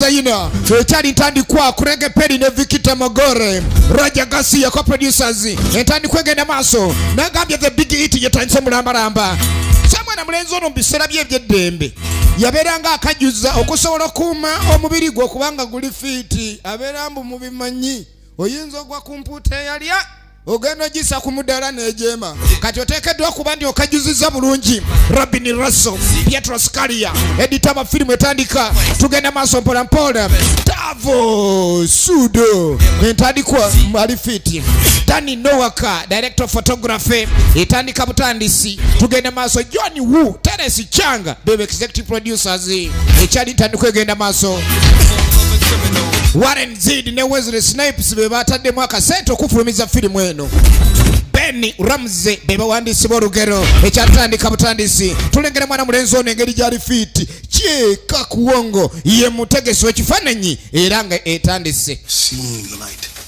designer echali ntandikwa kurege peri ne Vikita Magore Roger Garcia ko producers entandikwa genda maso nagambye the big hit yetanse mulambalamba samwana mulenzo ono bisera byebyedembe yaberanga akajuza okusobola kuma omubiri gwo kubanga guli fiti aberambu mubimanyi oyinzo gwa kumputa yalya ogenda gisa kumudala nejema kati otekeddwa kuba ndi okajuziza bulungi Robin Russell Pietro Scalia editor wa film etandika tugenda maso mpola mpola Tavo Sudo entandikwa malifiti Danny Nowaka director of photography etandika butandisi tugenda maso Johnny Wu Terence Changa baby executive producers echali tandikwa genda maso Warren Zid ne Wesley Snipes bebatadde mwaka sento okufulumiza filimu eno Benny Ramsey beba wandisi borugero ekyatandika butandisi tulengere mwana mulenzo n'engeri gyali fiti kyeka kuwongo ye mutegesi w'ekifaananyi era nga etandise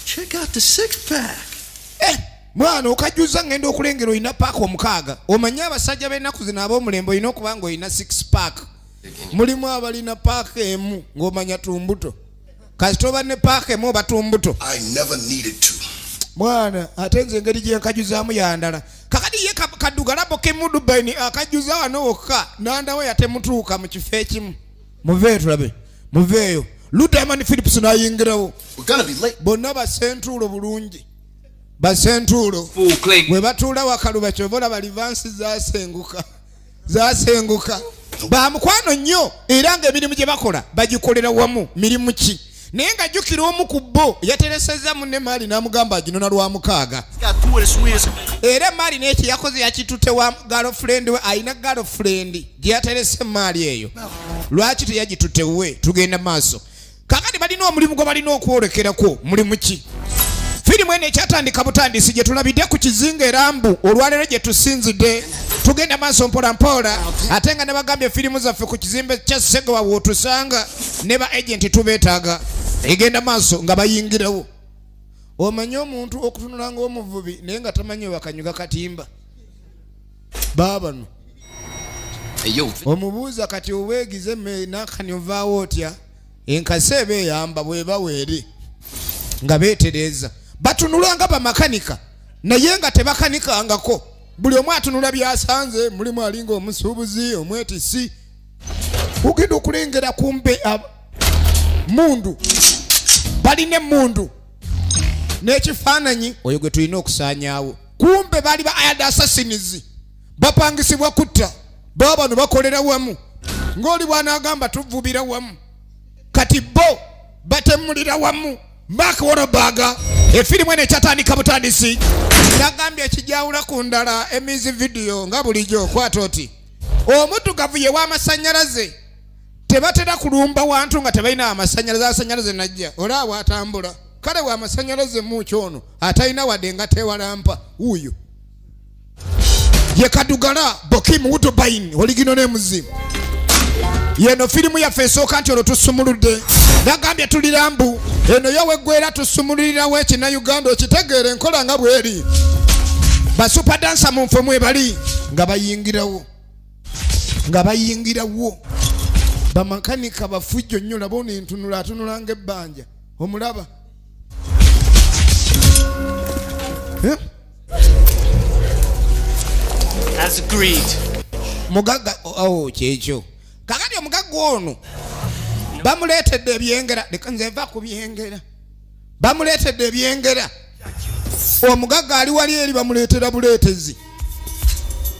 check out the six pack mwana okajuza ngenda okulengera oyina paaka omukaaga omanye abasajja b'ennaku zino ab'omulembe oyina okuba nga oyina 6 pack mulimu abalina paaka emu ng'omanya tumbuto kasitoba ne paaka emu batumbuto I never needed to mwana atenze engeri gyenkajuzaamu yandala kakati ye kadugalabo kemudu baini akajuza wano wokka nandawe yatemutuuka mu kifo ekimu muveeyo tulabe muveeyo Ludaman Phillips n'ayingirawo bonna basentuulo bulungi basentuulo bwe batuula wakaluba kyobola balivansi zasenguka bamukwano nnyo era ng'emirimu gye bakola bagikolera wamu mirimu ki naye nga jjukira omu ku bo yateresezza munne Mali n'amugamba aginona lwa mukaaga era Mali n'ekyo yakoze yakitutte wa girlfriend we ayina girlfriend gye yaterese Mali eyo lwaki teyagitutte we tugenda maaso kakati balina omulimu gwe balina okwolekerako mulimu ki filimu eno ekyatandika butandisi gye tulabidde ku kizinga erambu olwaleero gye tusinzidde tugenda maaso mpola mpola ate nga ne bagambye filimu zaffe ku kizimbe kya Segowa wootusanga ne ba agenti tubeetaaga egenda maaso nga bayingirawo omanye omuntu okutunula ng'omuvubi naye nga tamanyi wakanyuga katimba baabano omubuuza kati oweegize nakani ovaawo otya enkasi eba eyamba bweba weeri nga beetereeza batunulanga bamakanika naye nga tebakanikangako buli omu atunula byasanze mulimu alinga omusuubuzi omwetisi ugenda okulengera kumbe mundu baline mundu n'ekifaananyi oyo gwe tulina okusaanyaawo kumbe baali ba ayad assassins bapangisibwa kutta baba bano bakolera wamu ng'oli bw'anaagamba tuvubira wamu kati bo batemulira wamu Mark Wahlberg efilimu eno ekyatandika butandisi nagambye ekijawula ku ndala emizi video nga bulijjo kwata oti omuddugavu ye w'amasannyalaze tebatera kulumba wantu nga tebalina amasannyalaze najja olaba atambula kale w'amasannyalaze muukyo ono atalina wadde nga tewalampa wuuyo ye kadugala Bokim Woodbine oligino n'emuzimu yeno filimu yaffe esooka nti olwo tusumuludde nagambye tulirambu eno yoweggwera tusumulirirawo ekina Uganda okitegeere enkola nga bweri basupadansa mu nfe mwebali nga bayingirawo bamakanika bafujjo nnyo laba ono entunula atunula ng'ebbanja omulaba As agreed mugaga kyekyo kakati omugagga ono bamuleetedde ebyengera leka nze nva ku byengera bamuleetedde ebyengera omugagga ali wali eri bamuleetera buleetezi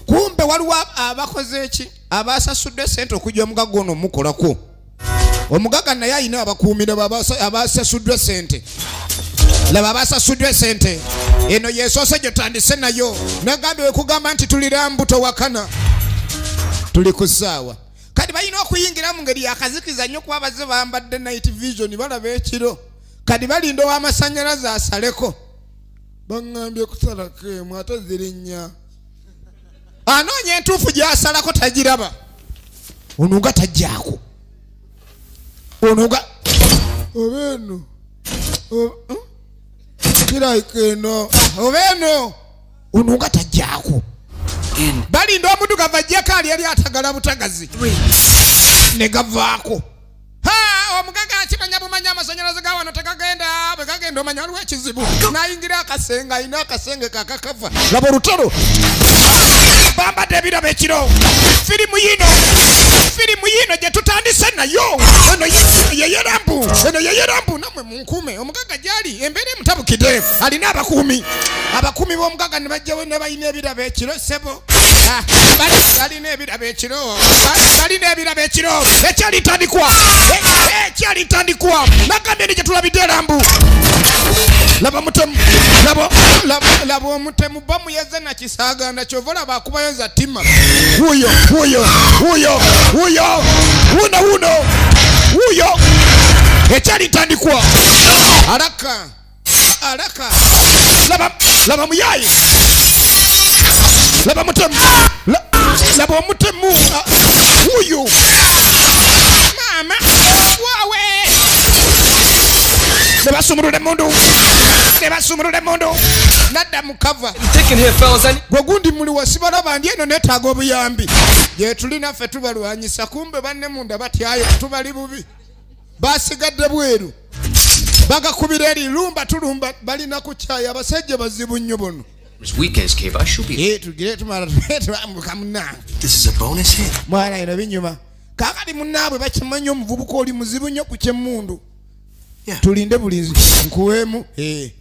kumbe waliwo abakoze eki abasasudde sente okujja omugagga ono omukolako omugagga naye ayina abakuumira abasasuddwe sente laba abasasuddwe sente eno yesoose gyotandise nayo nagambye wekugamba nti tulirambuto wakana tuli ku ssaawa kati balina okuyingira mu ngeri yakazikiza nnyo kuba bazze bambadde night vision balaba ekiro kati balinda ow'amasannyalaze asaleko baŋŋambye kusalako emu ate ziri nnya anoonya entuufu gy'asalako tagiraba onuga tajjaako onuga oba eno kirayika eno oba eno onuga tajjaako balinda omudugavu ajjeko ali yali atagala butagazi ne gavaako omugagga nagenda omanya waliwo ekizibu nayingira akasenga ayina akasenge kakakava laba olutalo bambadde ebirabo ekiro firimu yino gye tutandise nayo eno yeyerambu namwe munkume omugaga gyali embeera emutabukidde alina abakuumi b'omugaga ne bajjawo ne balina ebirabo ekiro sebo balina ebirabo ekiro ekyalitandikwa nagambye ne gye tulabidde erambu laba omutemu bamuyeze na kisaaganda kyova olaba akubayo za ttima wuuyo ekyalitandikwa alaka laba muyayi laba mutemu laba omutemu wuuyo mama wawe nebasumulula emundu nadda mukava gwegundi muli wasibala bandi eno netaaga obuyambi gye tulina ffe tubalwanyisa kumbe banne munda batyayo tubali bubi basigadde bweru bagakubira eri lumba tulumba balina kukyaya abasajja bazibu nnyo bono tugire tumala tuambuka munange mwana eno binyuma kakali munnaabwe bakimanyi omuvubuka oli muzibu nnyo ku kyemmundu tulinde bulinzi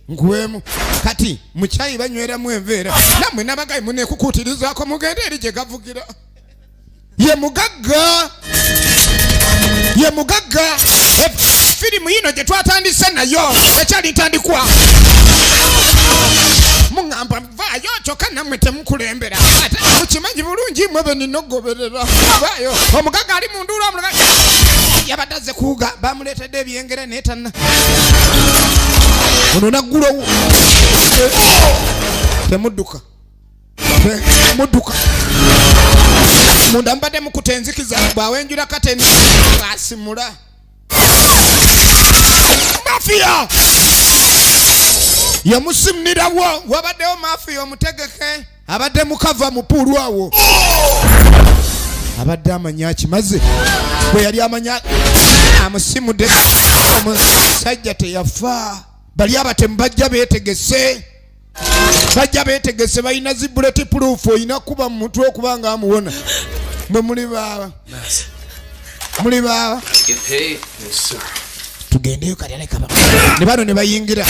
nkuweemu kati mukyayi banyweramu enveera nammwe nabagayi munekukutirizaako mugende eri gye gavugira ye mugagga firimu yino gye twatandise nayo ekyalitandikwa muŋŋamba vaayo kyokka nammwe temukulembera ate mukimanyi bulungi mwe beninogoberera vaayo omugaga ali mu nduula omulaga yabadde azze kuuga bamuleetedde ebyengere neetanna ono naggulowo temudduka munda mbadde mukutenzikiza bwawenjula kateni asimula mafiya yamusimnirawo wabaddewo mafiya omutegeke abadde mukava mupuulu awo abadde amanya kimaze bwe yali amanya amusimudde omusajja teyafa bali abatemu bajja beetegese balina zi bullet proof oyina kuba mu mutwe okubanga amuwona mwe muli baba tugendeyo kali aleka ne bano ne bayingira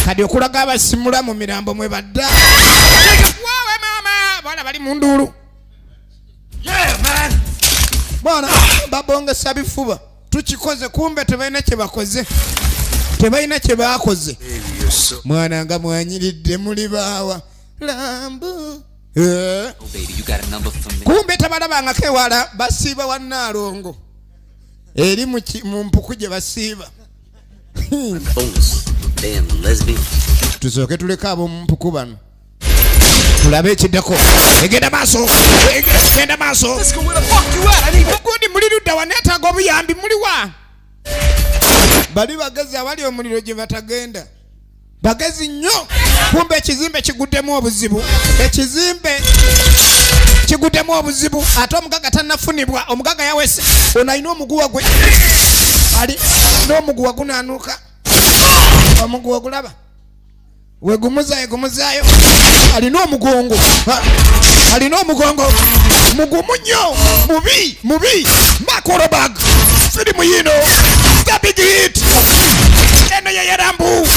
kadi okulaga abasimula mu mirambo mwe badda wawe mama bana bali mu nduulu bwana babongesa bifuba tukikoze kumbe tebalina kye bakoze mwana nga mwanyiridde muli baawa lambu kumbe tabalabangako ewala basiiba wannaalongo eri mu mpuku gye basiiba tusooke tuleke ab'omu mpuku bano tulabe ekiddako egenda maaso gundi muli ludda waneetaaga obuyambi muliwa bali bagezi abali omuliro gye batagenda bagezi nnyo kumbe ekizimbe kiguddemu obuzibu ate omugaga tannafunibwa omugaga yawese ono alina omuguwa gwe ali n'omuguwa gunaanuuka omuguwa gulaba wegumuzaayo alina omugongo mugumu nnyo mubi makorobag firimu yino the big hit eno yeyerambu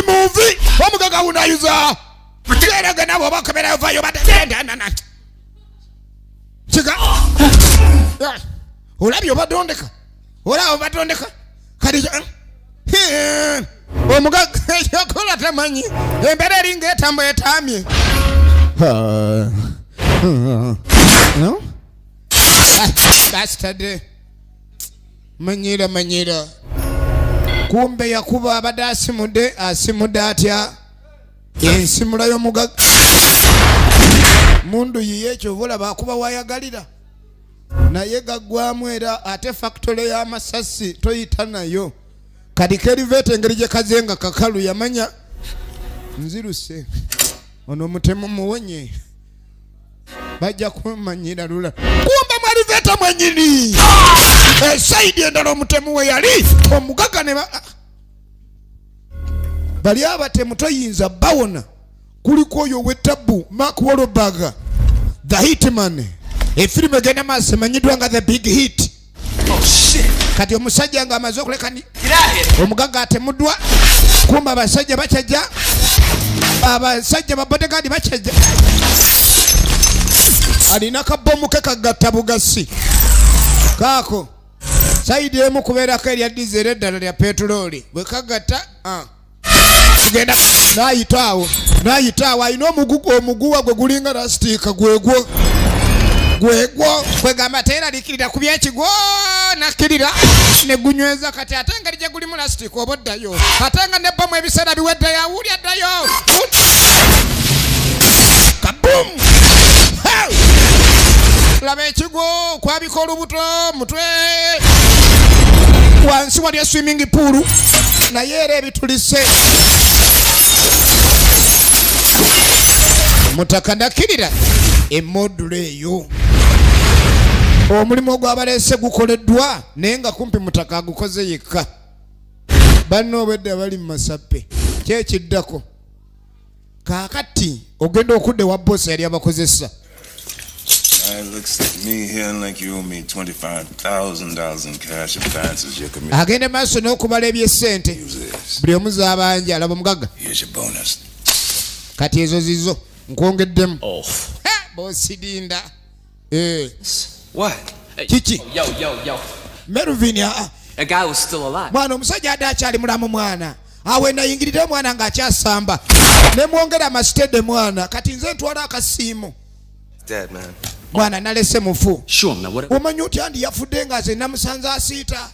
muvi omugaga unayuza gerage nabo bakoberayo vayo badendana kiga olabyo badondeka kadi omugaga yakola tamanyi embera eringa etambo etamye no bastard manyira kumbe yakuba abadde asimudde atya ensimula y'omugaga mundu yiye ekyovola bakuba wayagalira naye gaggwamu era ate factory y'amasasi toyita nayo kadi kerivete engeri gye kazenga kakalu yamanya nziruse ono mutemu muwonye bajja kumanyira lula kumbe mwaliveta mwenyini Esaidi endala omutemu we yali omugaga ne bali abatemu toyinza bawona kuliko oyo wetabu Mark Wahlberg The Hitman efirimu egenda maaso emanyiddwa nga The Big Hit. Kati omusajja nga amaze okulekani omugaga atemuddwa kumba abasajja bakyajja abasajja ba bodyguard bakyajja alina kabomu ke kagatta bugasi kaako saidi emu kubeerako erya diesel eddala lya petroli bwe kagatta kugenda n'ayitaawo alina omuguwa gwe gulinga lastika gwegwo kwegamba teeralikirira ku byekigwo nakkirira ne gunyweza kati ate nga lijja gulimu lastika oba oddayo ate nga nebbamu ebiseera biweddeyo awulya ddayo kaboom laba ekigwo kwabika olubuto mutwe wansi wali swimming pool naye era ebitulise mutaka ndakkirira emmodulo eyo omulimu ogw'abaleese gukoleddwa naye nga kumpi mutaka agukoze yekka banno obwedda bali mu masappe kyekiddako kaakati ogenda okudde wa bosi yali abakozesa. It looks like me here like you owe me $25,000 in cash advances your committee. Agende maaso n'okubala eby'essente buli omu z'abanja alaba omugaga. Here's your bonus. Kati ezo zizo nkwongeddemu. Bosi dinda. What? Kiki? Yo. Melvin That guy was still alive. Mwana omusajja adde akyali mulamu mwana. Awe nayingirira mwana ng'akyasamba. Ne mwongera amasitede mwana. Kati nze ntwala akasiimu. Dead, man. Mwana nalese mufu. Sure, now what? Omanyi oti andi yafudde nga ze namusanze asiita.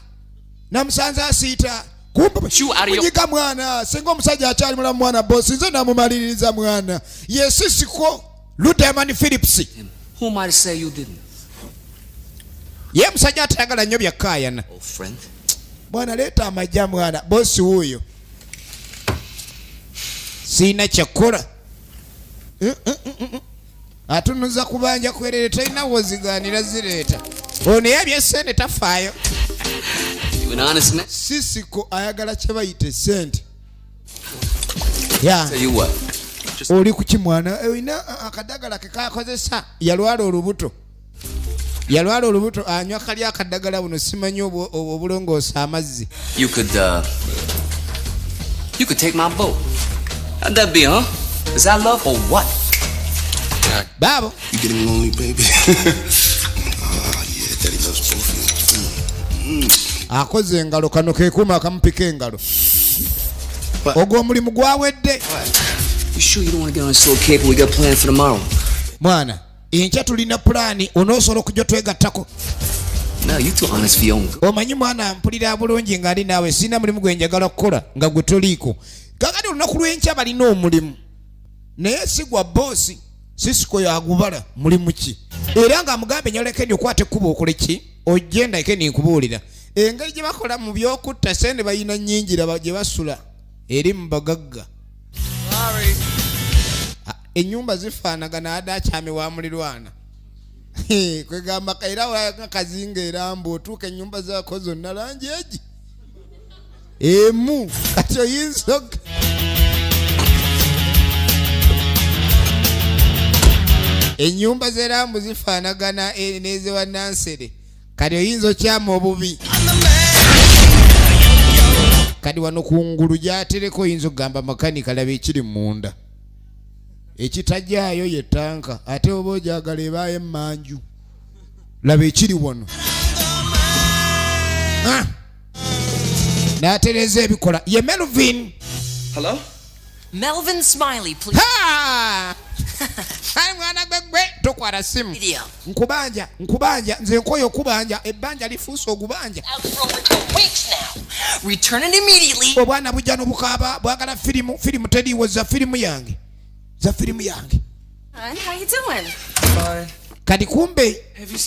Kumbe munyiga mwana senga omusajja akyali mulamu mwana bosi nze namumaliririza mwana yesisiko Ludeman Phillips. Who am I to say you didn't? Ye musajja atayagala nnyo byakkaayana. Old friend. Bwana leeta amajja mwana bosi wuuyo siina kyakola atunuza kubanja kwerere talina wozigaanira zireeta ono yabyesente tafaayo. You an honest man? Sisiko ayagala kye bayite sente. Tell you what. Oli kuki mwana oyina akadagala ke kakozesa yalwala olubuto anywa kali akadagala buno simanyi obulongoosa amazzi. You could take my boat. How'd that be, huh? Is that love or what? Babo. You getting lonely, baby? Yeah, Daddy loves both of you. Akoze engalo kano kekuma akampika engalo. Ogw'omulimu gwawedde. You sure you don't want to get on this little cable we got planned for tomorrow? Mwana, enkya tulina pulaani onoosobola okujja twegattako. No, you too honest for your own. Omanyi mwana mpulira bulungi ng'ali naawe sina mulimu gwe njagala kukola nga gwe toliiko. Kakati olunaku lw'enkya balina omulimu. Naye si gwa boosi. Sisiko yagubala mulimu ki? Era nga amugambe nyolekeni okwata ekkubo okole ki? Ojje ndayike ninkubuulira. Engeri gye bakola mu by'okutta sente bayina nnyingira gye basula eri mu bagagga. Ennyumba zifaanagana adde akyame wa mulirwana. Kwegamba kaira wakazinga erambo otuuka ennyumba zaako zonna langi egi. Emu kati oyinza ennyumba z'erambo zifaanagana n'ezewa Nansere. Kati oyinza okyama obubi. Kati wano kungulu gyatereko oyinza okugamba makanika laba ekiri munda. Ekitajjaayo ye tanka ate oba ogyagala ebaayo emmanju. Laba ekiri wano. N'atereza ebikola. Ye Melvin. Hello? Melvin Smiley, please. Hai mwana gwegwe tokwala simu. Video. Nkubanja nze nkoyo okubanja ebbanja lifuuse ogubanja. Out for over 2 weeks now. Returning immediately. Obwana bujja n'obukaaba bwagala firimu teriiwo za firimu yange. How you doing? Fine. Kati kumbe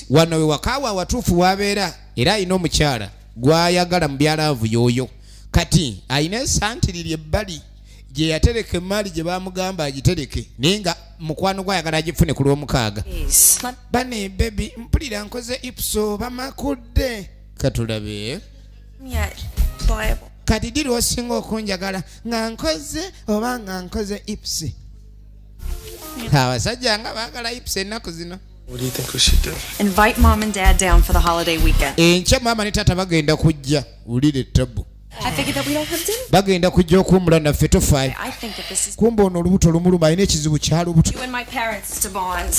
wano we wakaawa awatuufu wabeera era ayina omukyala gwayagala mu byalaavu yooyo. Kati ayina esantiriri ebbali gye yatereka emaali gye baamugamba agitereke naye nga mukwano gwayagala agifune ku lw'omukaaga. Bane bebi mpulira nkoze ipso bamakudde katulabe Yet, pliable. kati diri osinga okunjagala nga nkoze oba nga nkoze ipsi abasajja nga baagala ipsi ennaku zino. What do you think we should do? Invite Mom and Dad down for the holiday weekend. enkya maama ne taata bagenda kujja wulira ettabu I figured that we don't have dinner. bagenda kujja okuwumula naffe tofaayo I think that this is kumba ono olubuto lumuluma alina ekizibu kya lubuto. you and my parents to bond.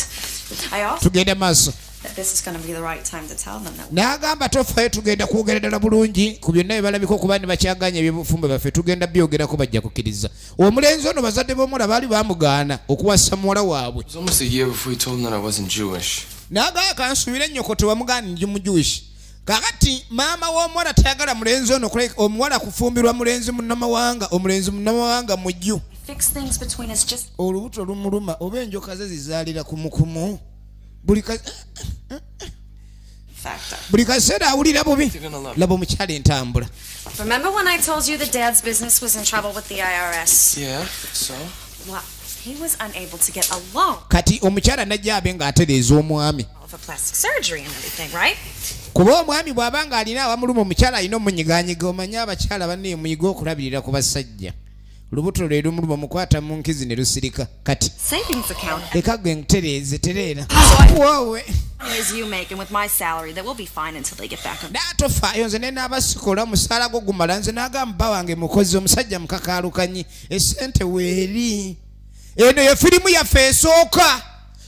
I also tugende maaso that this is going to be the right time to tell them that n'agamba tofaayo tugenda kwogera ddala bulungi ku byonna bye balabika okuba ne bakyaganya ebyobufumbo baffe tugenda byogerako bajja kukkiriza. omulenzi ono bazadde b'omuwala baali bamugaana okuwasa muwala waabwe. It was almost a year before he told him that I wasn't Jewish. n'agamba kansuubire nnyo tewamugaana ndi mujuish. kakati maama w'omuwala tayagala mulenzi ono omuwala kufumbirwa mulenzi munnamawanga omulenzi munnamawanga mujju. fix things between us just olubuto lumuluma oba enjoka ze zizaalira kumukumu factor. buli kaseera awulira bubi laba omukyala entambula. Remember when I told you that Dad's business was in trouble with the IRS? Yeah, so? Well, he was unable to get a loan kati omukyala najja abe ng'atereeza omwami for plastic surgery and everything, right? kuba omwami bw'aba nga alina awamuluma omukyala alina omunyiganyiga omanye abakyala banne muyiga okulabirira ku basajja. lubuto lwe lumuluma mukwata mu nkizi ne lusirika kati Savings account. leka gwe nkutereeze tereera wowe As you make and with my salary, that will be fine until they get back on. n'atofaayo nze ne n'abasikola omusaala gwo gumala nze n'agamba bba wange mukozi omusajja mukakaalukanyi essente weeri. eno ye firimu yaffe esooka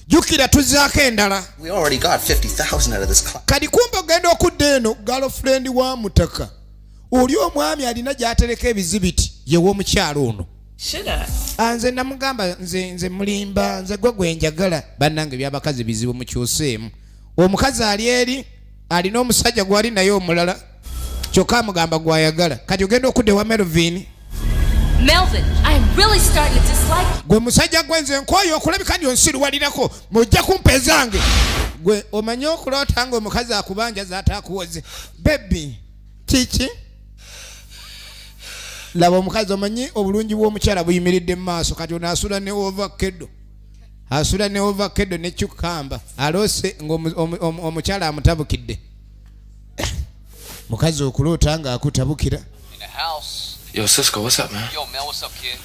jjukira tuzaako endala. We already got 50,000 out of this class. kati kumbe ogenda okudda eno girlfriend wa mutaka oli omwami alina gy'atereka ebizibiti yewe omukyalo ono. nze namugamba nze mulimba nze gwe gwenjagala bannange byabakazi bizibu mukyuseemu. omukazi ali eri alina omusajja gwali naye omulala kyokka amugamba gwayagala kati ogenda okudda ewa Melvin. Melvin, I am really starting to dislike gwe musajja gwe nze nkooye okulabika ndi onsiruwalirako mujja kumpezange gwe omanye okuloota nga omukazi akubanja zaataakuwoze bebi kiki laba omukazi omanyi obulungi bw'omukyala buyimiridde mu maaso kati ono asula ne ovakedo asula ne ovakedo ne cucamba aloose ng'omukyala amutabukidde. mukazi okuloota nga akutabukira. Yo, Cisco, what's up, man? Yo, Mel, what's up, kid?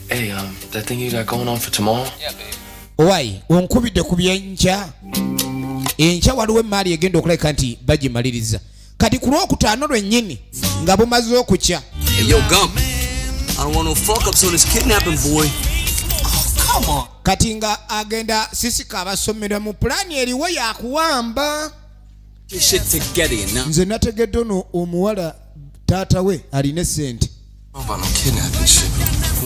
Hey, that thing you got going on for tomorrow? Yeah, baby. owaayi onkubidde ku byenkya enkya waliwo emaali egenda okulabika nti bagimaliriza kati ku lwokutaano lwennyini nga bumaze okukya. Hey, yo, Gump. I don't want no fuck-ups on this kidnapping, boy. Oh, come on. kati nga agenda sisika abasomera mu pulaani eriwo yakuwamba. Get shit together, you know? nze nategedde ono omuwala taata we alina essente. How about no kidnapping shit?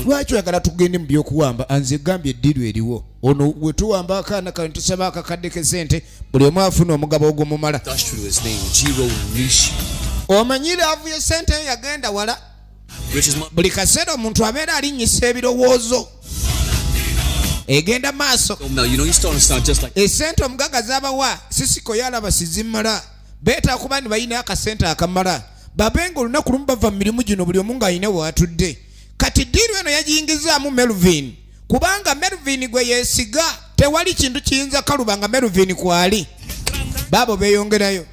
lwaki oyagala tugende mu by'okuwamba anze gambye eddiru eriwo ono we tuwamba akaana kano tusaba akakadde k'essente buli omu afuna omugabo ogumumala. Industrial his name, Jiro Nishi. omanyi laavu y'essente yo yagenda wala. Rich as my... buli kaseera omuntu abeera alinnyisa ebirowoozo egenda maaso. Yo, Mel, you know you're starting to sound just like... essente omugaga z'abawa sisiko yalaba sizimala beeta kuba ne bayina akasente akamala babenga olunaku lumu bava mu mirimu gino buli omu ng'alina waatudde. kati ddiiru eno yagiyingizaamu Melvin kubanga Melvin gwe yeesiga tewali kintu kiyinza kaluba nga Melvin kwali. baabo beeyongerayo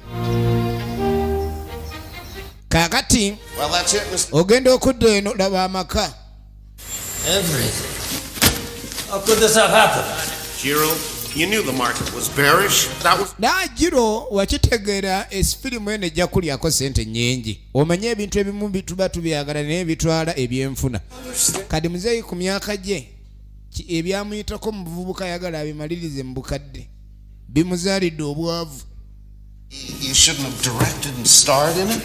kaakati ogenda okudda eno laba amaka. How could this have happened? Jiro, you knew the market was bearish. That was... Jiro wakitegeera esifirimu eno ejja kulyako sente nnyingi. omanye ebintu ebimu tuba tubyagala naye bitwala ebyenfuna. kati muzeeyi ku myaka gye ebyamuyitako mu buvubuka yagala abimalirize mu bukadde bimuzaalidde obwavu. You shouldn't have directed and starred in it.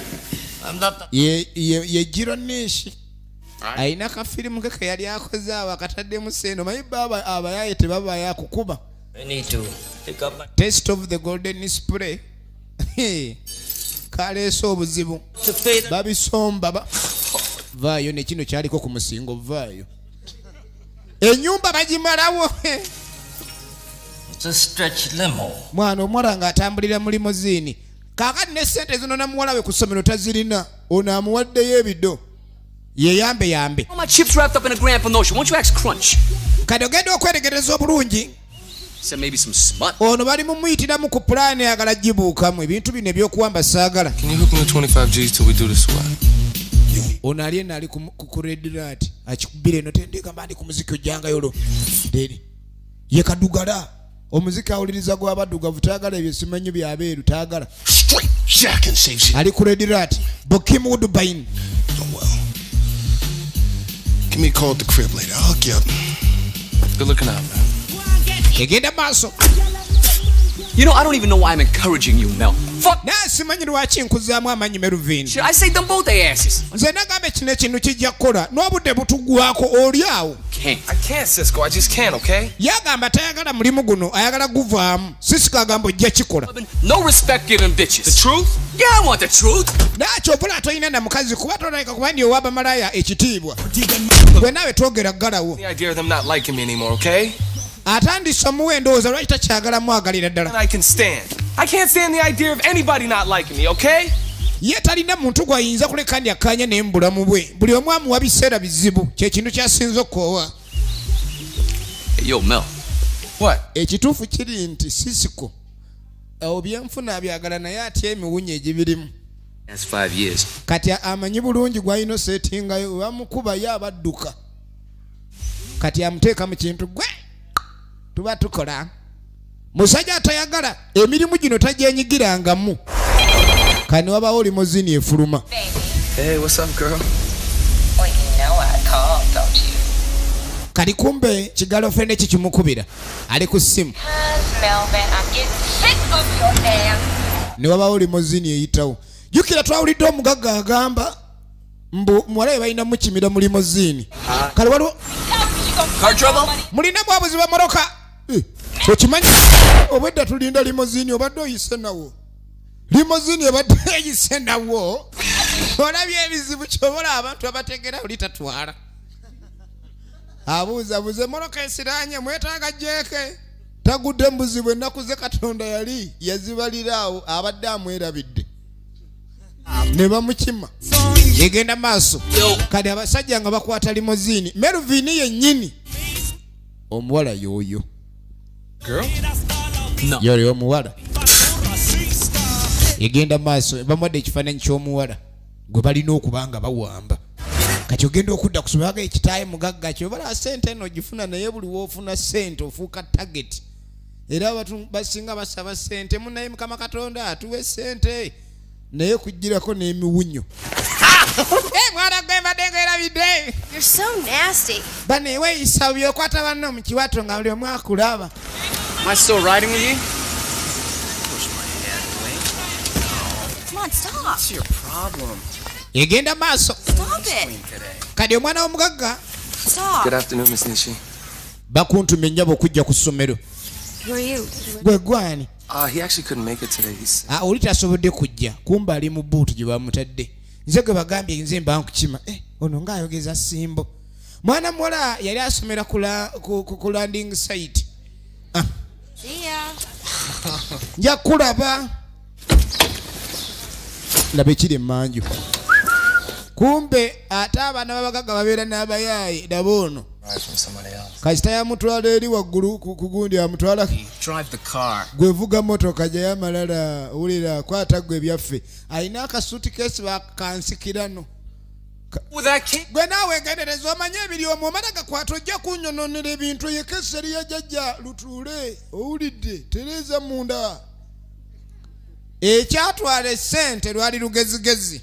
I'm not the... ye Jiro Nishi alina kafirimu ke ke yali akoze awo akataddemu sente. omanyi baba abayaye tebabaayo akukuba. I need to pick up my... Taste of the golden spray. kaleese obuzibu to pay the... babisomba vaayo ne kino kyaliko ku musingo vaayo ennyumba bagimalawo. It's a stretch limo. mwana omuwala ng'atambulira mu limoziini kaakati ne ssente zino namuwala we ku ssomero tazirina ono amuwaddeyo ebido yeyambe. All my chips wrapped up in a grand promotion. Won't you ask Crunch? kati ogenda okweregereza obulungi Said maybe some smut. Ono bali mumuyitiramu ku plan ayagala gibuukamu ebintu bino ebyokuwamba saagala. Can you hook me with 25 G's till we do this swap? Ono ali eno ali ku red light akikubira eno tendeka mbandi ku muziki ojjangayo lo. Deri. Ye kadugala. Omuziki awuliriza gw'abaddugavu taagala ebyo simanyi byabeeru taagala. Straight Jack and saves you. Ali ku red light. Bokim Woodbine. Oh well. Give me a call at the crib later. I'll hook you up. Good looking out, man. Egenda maaso. You know, I don't even know why I'm encouraging you, Mel. Fuck. Simanyi lwaki nkuzaamu amanyi Melvin. I say them both their asses. Nze nagambe kino ekintu kijja kukola n'obudde butuggwako oli awo. I can't, Cisco. I just can't, okay? Yagamba tayagala mulimu guno ayagala guvaamu. Cisco agamba ojja kikola. No respect giving bitches. The truth? Yeah, I want the truth. Nakyovula toyina na mukazi kuba tolabika kuba ndi owaba malaya ekitiibwa. Gwe naawe twogera ggalawo. The idea of them not liking me anymore, okay? Atandise omuwa endowooza lwaki takyagala mwagalira ddala. I can't stand the idea of anybody not liking me, okay? Ye talina muntu gw'ayinza kuleka ndi akkaanya naye mu bulamu bwe. Buli omu amuwa biseera bizibu. Kye kintu kyasinza okukoowa. Yo, Mel. What? Ekituufu kiri nti Cisco awo byenfuna abyagala naye atya emiwunya egibirimu. That's 5 years. Kati amanyi bulungi gw'alina osetingayo bamukuba ye abadduka. Kati amuteeka mu kintu gwe tuba tukola. Musajja atayagala emirimu gino tagyenyigirangamu. Kani wabawo limozini efuluma. Hey, what's up, girl? Well, you know I called, don't you? Kali kumbe kigalo fende kikimukubira. Ali ku ssimu. Melvin, I'm getting sick of your damn. Ne wabawo limozini eyitawo. Jukira twawulidde omugagga agamba mbu muwala balina mukimira mu limozini. Kale waliwo Car trouble? mulina bwabuzi bwa moroka. Okimanyi obwedda tulinda limozini obadde oyise nawo. Limozini obadde oyise nawo. Olabye ebizibu kyobola abantu abategera oli tatwala. Abuuza buze moroka esiranye mwetaaga jeeke. Tagudde mbuzibu ennaku ze Katonda yali yazibalira awo abadde amwerabidde. Ne bamukima. Yegenda maaso. Kati abasajja nga bakwata limozini. Melvin yennyini. Omuwala yoyo. Girl? No. Yori omuwala. Yegenda maaso bamwadde ekifaananyi ky'omuwala gwe balina okubanga bawamba. Kati ogenda okudda kusomaga ekitaayi mugagga kyo bala sente eno gifuna naye buli woofuna sente ofuuka target. Era abantu basinga basaba sente munaye Mukama Katonda atuwe sente naye kujjirako n'emiwunyo. Mwana gwe mbadde erabidde. You're so nasty. Bano eweeyisa byokwata banno mu kiwato nga buli omu akulaba. Am I still riding with you? Come on, stop. What's your problem? Egenda maaso. Stop it. Kadi omwana w'omugagga. Stop. Good afternoon, Miss Nishi. Bakuntuma ennyabo okujja ku ssomero. Who are you? Gwe gwani? He actually couldn't make it today. Oli tasobodde kujja. Kumba ali mu buutu gye bamutadde. Nze gwe bagambye nze mba nkukima. Ono ng'ayogeza simbo. Mwana muwala yali asomera ku landing site. See ya. Nja kulaba. Laba ekiri emmanju. Kumbe ate abaana b'abagagga babeera n'abayaayi daboono. Kasita yamutwala eri waggulu ku gundi amutwala. Drive the car. Gwe vuga motoka gye yamalala wulira kwata gwe byaffe. Alina akasuutikesi bakansikirano. With that kid? Gwe naawe gendereza omanye ebiri omwo omala gakwata ojja kunyononera ebintu yekesi eri yajjajja lutuule owulidde tereeza munda. Ekyatwala essente lwali lugezigezi.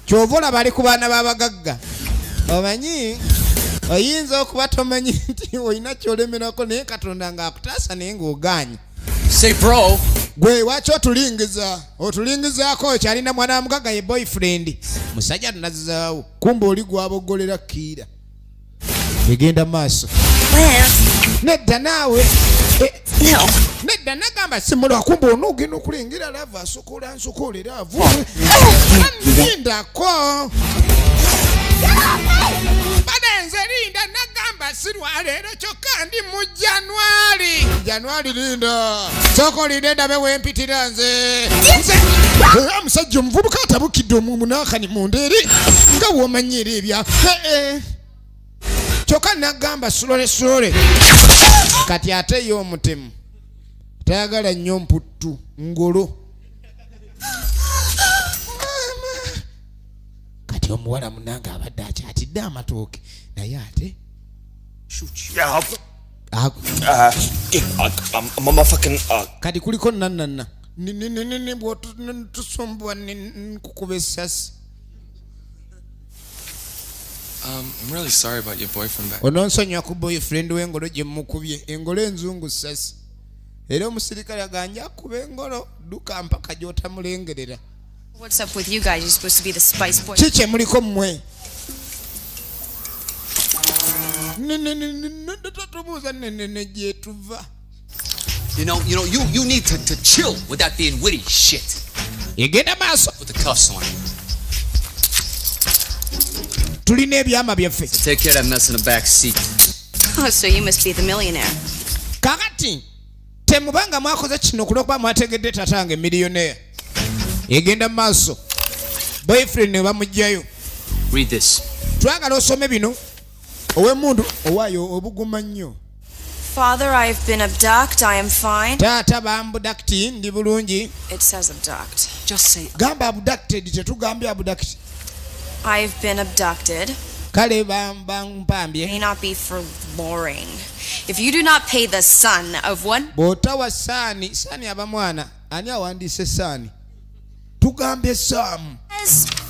Kyova olaba ali ku baana b'abagagga. Omanyi oyinza okuba tomanyi nti olina kyolemerako naye Katonda ng'akutaasa naye ng'ogaanye. Say bro. Gwe waki otulingizaako okyalina mwana wa mugagga ye boyfriend. Musajja tunazizaawo. Kumbe oli gw'aboggolera kiira. Egenda maaso. Nedda naawe. No. Nedda nagamba simulwa kumbe onoogenda okulingira lava asokola nsokolera avu. Ndako. Badenze linda nagamba sirwa leero kyokka ndi mu Januari linda. Soko linda be wempitira nze. Omusajja omuvubuka atabukidde omunaakani mu ndeeri nga w'omanyira ebya. kyokka nagamba slole kati ate yo omutemu tayagala nnyo mputtu ngolo kati omuwala munange abadde akyatidde amatooke naye ate kati kuliko nanana bwotusumbuwa nkukuba essasi. I'm really sorry about your boyfriend back. Ononsonyiwa ku boyfriend w'engolo gye mukubye engolo enzungu ssasi era omusirikale aganja akuba engolo duka mpaka gy'otamulengerera. What's up with you guys? You're supposed to be the spice boy. Kiki muliko mmwe? Tatubuuza nene gye tuva. You need to chill with that being witty shit. Egenda maaso. With the cuffs on. Tulina ebyama byaffe. So take care of that mess in the back seat. Oh, so you must be the millionaire. Kakati temubanga mwakoze kino kulokuba mwategedde tatange millionaire. Egenda maaso. Boyfriend ne bamugjayo. Read this. Twagala osome bino. Ow'emmundu owaayo obuguma nnyo. Father, I've been abducted. I am fine. Taata bambudakti ndi bulungi. It says abduct. Just say gamba abducted tetugambye abducted. I've been abducted. Kale bampambye. May not be for boring. If you do not pay the son of one. Bw'otawa saani abamwana ani awandiise saani? Tugambye Sam.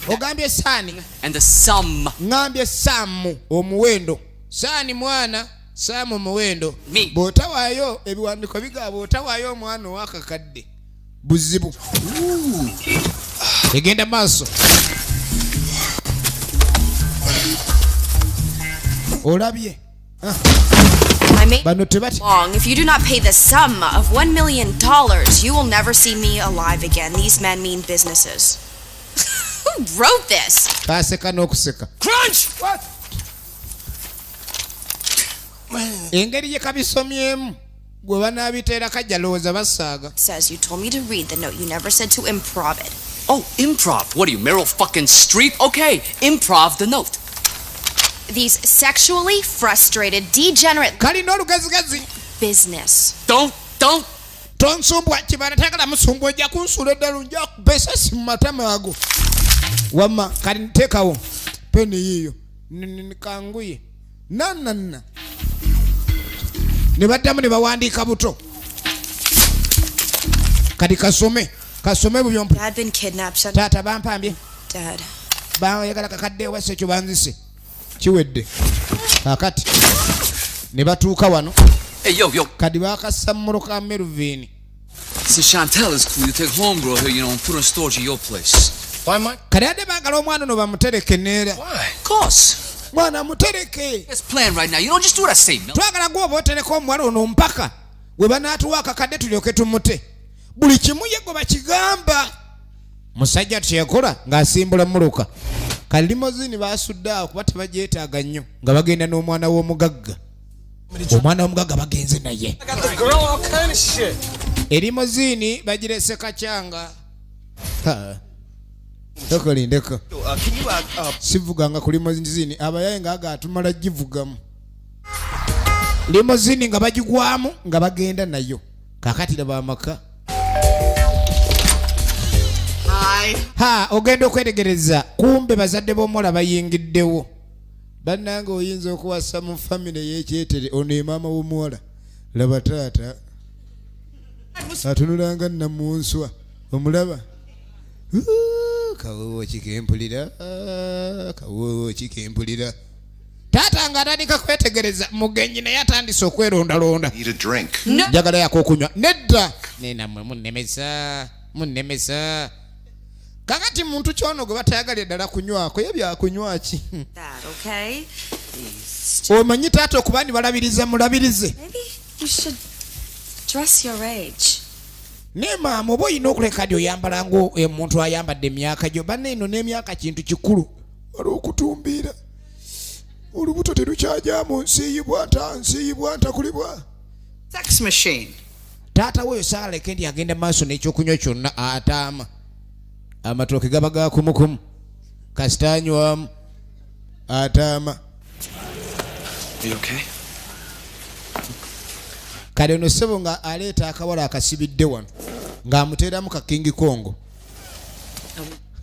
Ogambye saani. And the sum. Ngambye Sam omuwendo. Saani mwana, Sam omuwendo. Bw'otawaayo ebiwandiiko bigaba bw'otawaayo omwana ow'akakadde. Buzibu. Egenda maaso. Olabye. I may long. If you do not pay the sum of $1 million, you will never see me alive again. These men mean businesses. Who wrote this? Kaseka n'okuseka. Crunch! What? Engeri gye kabisomyemu gwe banaabiteera kajja lowooza basaaga. Says you told me to read the note. You never said to improv it. Oh, improv. What are you, Meryl fucking Streep? Okay, improv the note. These sexually frustrated, degenerate business. Don't. Tonsumbwa kibala takala musumbu ojja kunsuula eddala ojja kubesa si matama ago. Wamma kali nteekawo peni yiyo kanguye nanana ne baddamu ne bawandiika buto kati kasome bubyompo. Dad been kidnapped. Taata bampambye. Dad. Bayagala kakadde wase ekyo banzise. Kiwedde. Kakati ne batuuka wano. Hey, yo. Kadi bakasammulo ka Melvin. See, Chantel is cool. You take homegirl here, and put her in storage at your place. Why, Mike? Kadi ade bagala omwana no bamutereke neera. Why? Of course. Mwana mutereke. It's planned right now. You don't just do what I say, no? Twagala gwoba otereka omwana ono mpaka we banaatuwa akakadde tulyoke tumute. Buli kimu ye gwe bakigamba. Musajja tuyekola ng'asimbula muluka. Kali limozini basudde awo kuba tebagyetaaga nnyo nga bagenda n'omwana w'omugagga. Omwana w'omugagga bagenze naye. Elimozini bagirese kacyanga. Tokolindeko. Sivuganga ku limozini abayaye ng'aga atumala givugamu. Limozini nga bagigwamu nga bagenda nayo. Kakati laba amaka. Ogenda okwetegereza kumbe bazadde b'omuwala bayingiddewo. Bannange oyinza okuwasa mu famire y'ekyetere ono ye maama w'omuwala. Laba taata atunulanga nnamunswa omulaba. Kawoowo kikempulira. Taata ng'atandika kwetegereza mugenyi naye atandise okwerondalonda. Njagala yako okunywa. Nedda. Nenammwe munnemesa. Kakati muntu kyono gwe batayagalira ddala kunywako ye byakunywa ki? Omanyi taata okuba ni balabiriza mulabirize. You should dress your age. Ne maama oba olina okuleka dy oyambala ng'omuntu ayambadde emyaka gyo. Banne eno n'emyaka kintu kikulu. Wali okutumbiira. Olubuto terukyajaamu nsiyibwa nta kulibwa. Sex machine. Taata weyo saaleke ndi agenda maaso n'ekyokunywa kyonna ataama. Amatooke gaba gakumukumu kasita anywamu ataama. Are you okay? Kale ono ssebo nga aleeta akawala akasibidde wano ng'amuteeramu ka King Kong.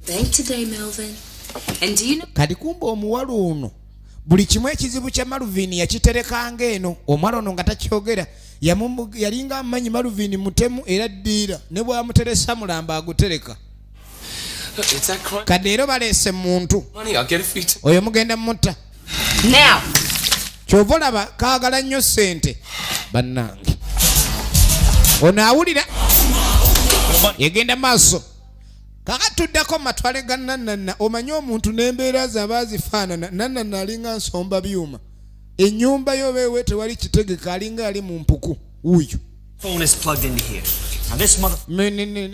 Bank today, Melvin. And do you know? Kati kumba omuwala ono buli kimu ekizibu kya Malvin yakiterekanga eno. Omwala ono nga takyogera yalinga amanyi Malvin mutemu era ddiira ne bw'amuteresa mulamba agutereka. Kati leero baleese muntu oyo mugenda mutta. Now. Kyova olaba kaagala nnyo ssente bannange. Ono awulira yegenda maaso. Kakatuddako matwale ga Nannanna. Omanyi omuntu n'embeera z'aba zifaanana. Nannanna alinga nsomba byuma. Ennyumba y'obeewe tewali kitegeka alinga ali mu mpuku. Wuyo. Phone is plugged into here. Now this mother...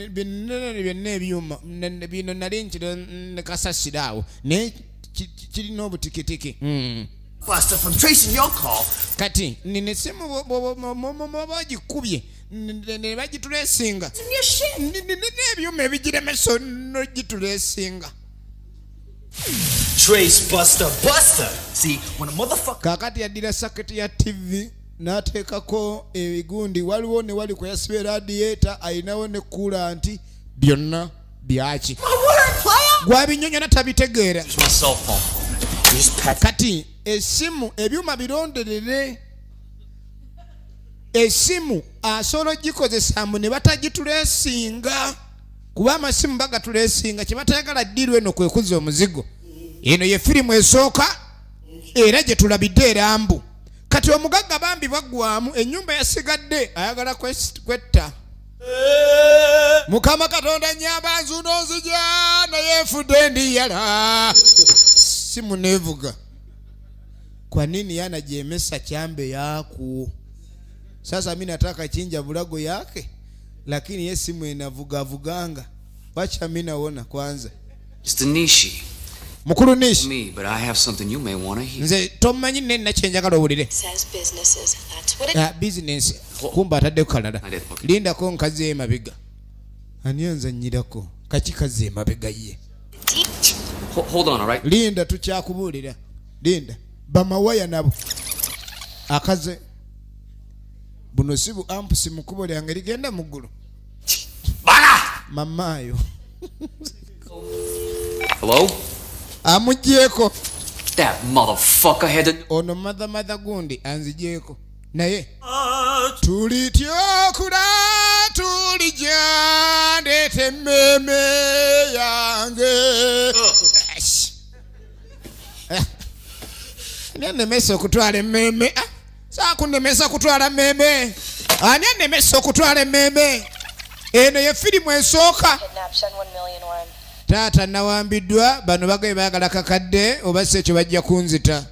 byonna ebyuma bino nali nkiro nekasasira awo naye kirina obutikitiki. Buster, from tracing your call. Kati nina essimu bagikubye ne bagituleesinga n'ebyuma ebigiremesa n'ogituleesinga. Trace Buster. Buster! See, when a motherfucker... Kakati yaddira saketi ya TV n'ateekako ebigundi waliwo ne wali kwe yasiba radiator ayinawo ne kulanti byonna byaki. Gwabinyonyola tabitegeera. Kati esimu ebyuma bironderere. Esimu asobola gikozesa mbu ne batagituleesinga kuba amasimu bagatuleesinga kye batayagala ddirwa eno kwe kuzza omuzigo. Eno ye firimu esooka era gye tulabidde erambu. Kati omugagga bambi baggwamu ennyumba yasigadde ayagala kwetta. Mukama Katonda nnyamba nzuno nzija naye nfudde ndiyala. Simu nevuga. Kwa nini anajiemesa chambe yaku? Sasa mimi nataka chinja vulago yake lakini ye simu inavuga vuganga. Wacha mimi naona kwanza. Mr. Nishi. Mukuru Nishi. Me, but I have something you may want to hear. Nze tomanyi ne nachenja kalo bulire. Says businesses. That's what it business. Kumba atadde ku Canada. Linda ko nkazi emabega. Anyanza nyirako. Kachikaze emabega ye. Hold on, all right? Linda tukyakubulira. Linda. Bamawaya nabo. Akaze. Buno sibu ampusi mukubo lyange ligenda muggulu. Bala! Mamayo. Hello? Amujeko. That motherfucker had to... Ono mother gundi anzijeko. Naye. Tulityo kula tulija ndete meme yange. Nemesa okutwala emmeme. Saakunemesa kutwala mmeme. Ani anemesa okutwala emmeme. Eno ye firimu esooka. Taata nawambiddwa bano bagaye baagala kakadde oba si ekyo bajja kunzita.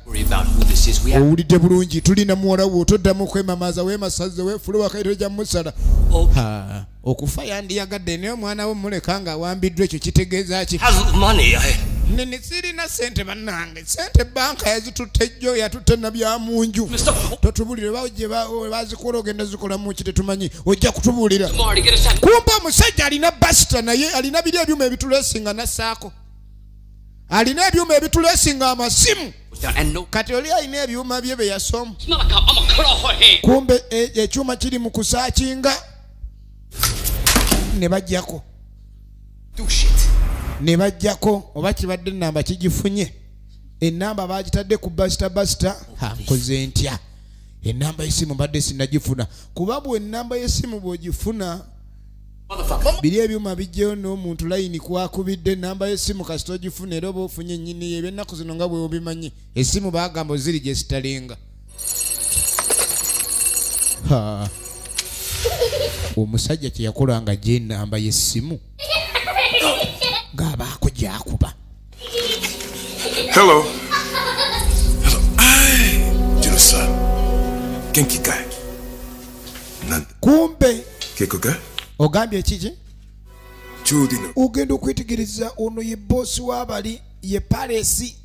Owulidde bulungi tulina muwala wo toddamu kwemamaza weemasaze weefule wakaito gya musala. Okufa yandiyagadde naye omwana wo muleka nga awambiddwa ekyo kitegeeza ki? Nini sirina sente bannange. Sente banka yazitutte jjo yatutte na bya munju. Totubulire bawje bazikola ogenda zikola mu kite tumanyi ojja kutubulira. Kumba omusajja alina basita naye alina biri ebyuma ebituleesinga nassaako. Alina ebyuma ebituleesinga amasimu. Kati oli alina ebyuma bye bye yasoma. Kumbe ekyuma kiri mu kusaakinga ne bajjako. Ne bajjako oba kibadde ennamba kigifunye. Ennamba bagitadde ku basita. Nkoze ntya. Ennamba y'essimu mbadde sinnagifuna. Kuba bwe ennamba y'essimu bw'ogifuna biri ebyuma bijjeyo n'omuntu layini kwakubidde ennamba y'essimu kasita ogifuna era oba ofunye ennyini ye eby'ennaku zino nga bwe obimanyi. Essimu baagamba ziri gye zitalinga. Omusajja kye yakolanga gye ennamba y'essimu ng'abaako gy'akuba. Hello. Jiro-san. Genki kai? Kumbe. Kekoga? Ogambye kiki? Chudino. Ogenda okwetegereza ono ye bosi w'abali ye Palesi.